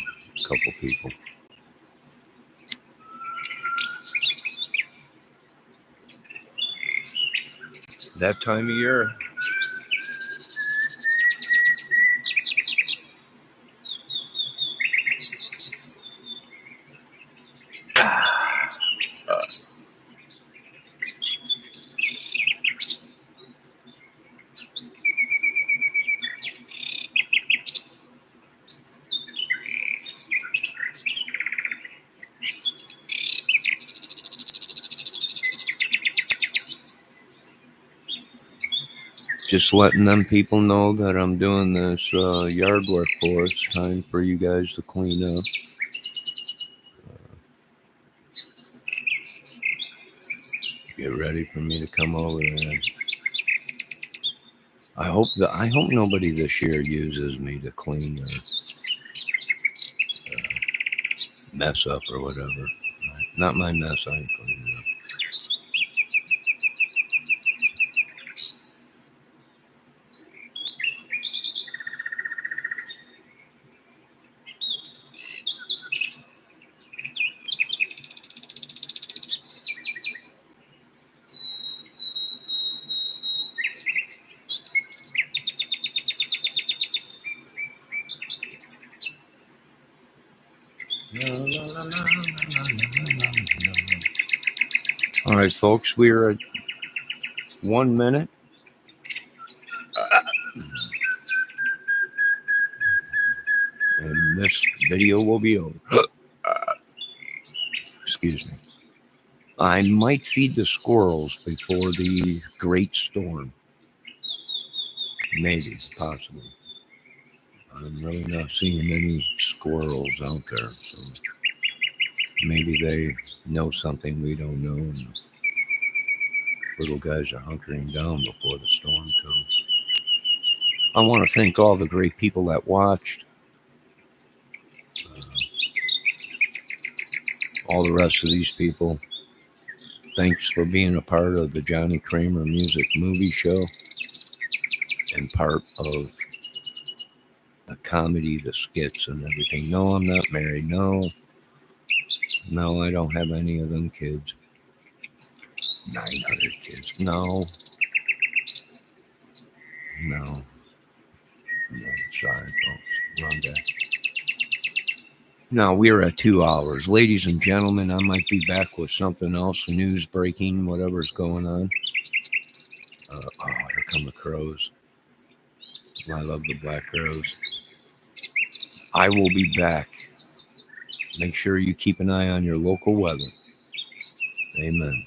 couple people. That time of year. Just letting them people know that I'm doing this yard work for us. Time for you guys to clean up. Get ready for me to come over there. I hope nobody this year uses me to clean or mess up or whatever. Not my mess. I ain't cleaning up. All right, folks, we're at 1 minute. And this video will be over. Excuse me. I might feed the squirrels before the great storm. Maybe, possibly. I'm really not seeing any squirrels out there, so maybe they know something we don't know, and the little guys are hunkering down before the storm comes. I want to thank all the great people that watched. All the rest of these people, thanks for being a part of the Johnny Kramer Music Movie Show and part of the comedy, the skits, and everything. No, I'm not married. No, I don't have any of them kids. 900 kids. No. Sorry, folks. Wrong guy. Now we're at 2 hours. Ladies and gentlemen, I might be back with something else, news breaking, whatever's going on. Here come the crows. I love the black crows. I will be back. Make sure you keep an eye on your local weather. Amen.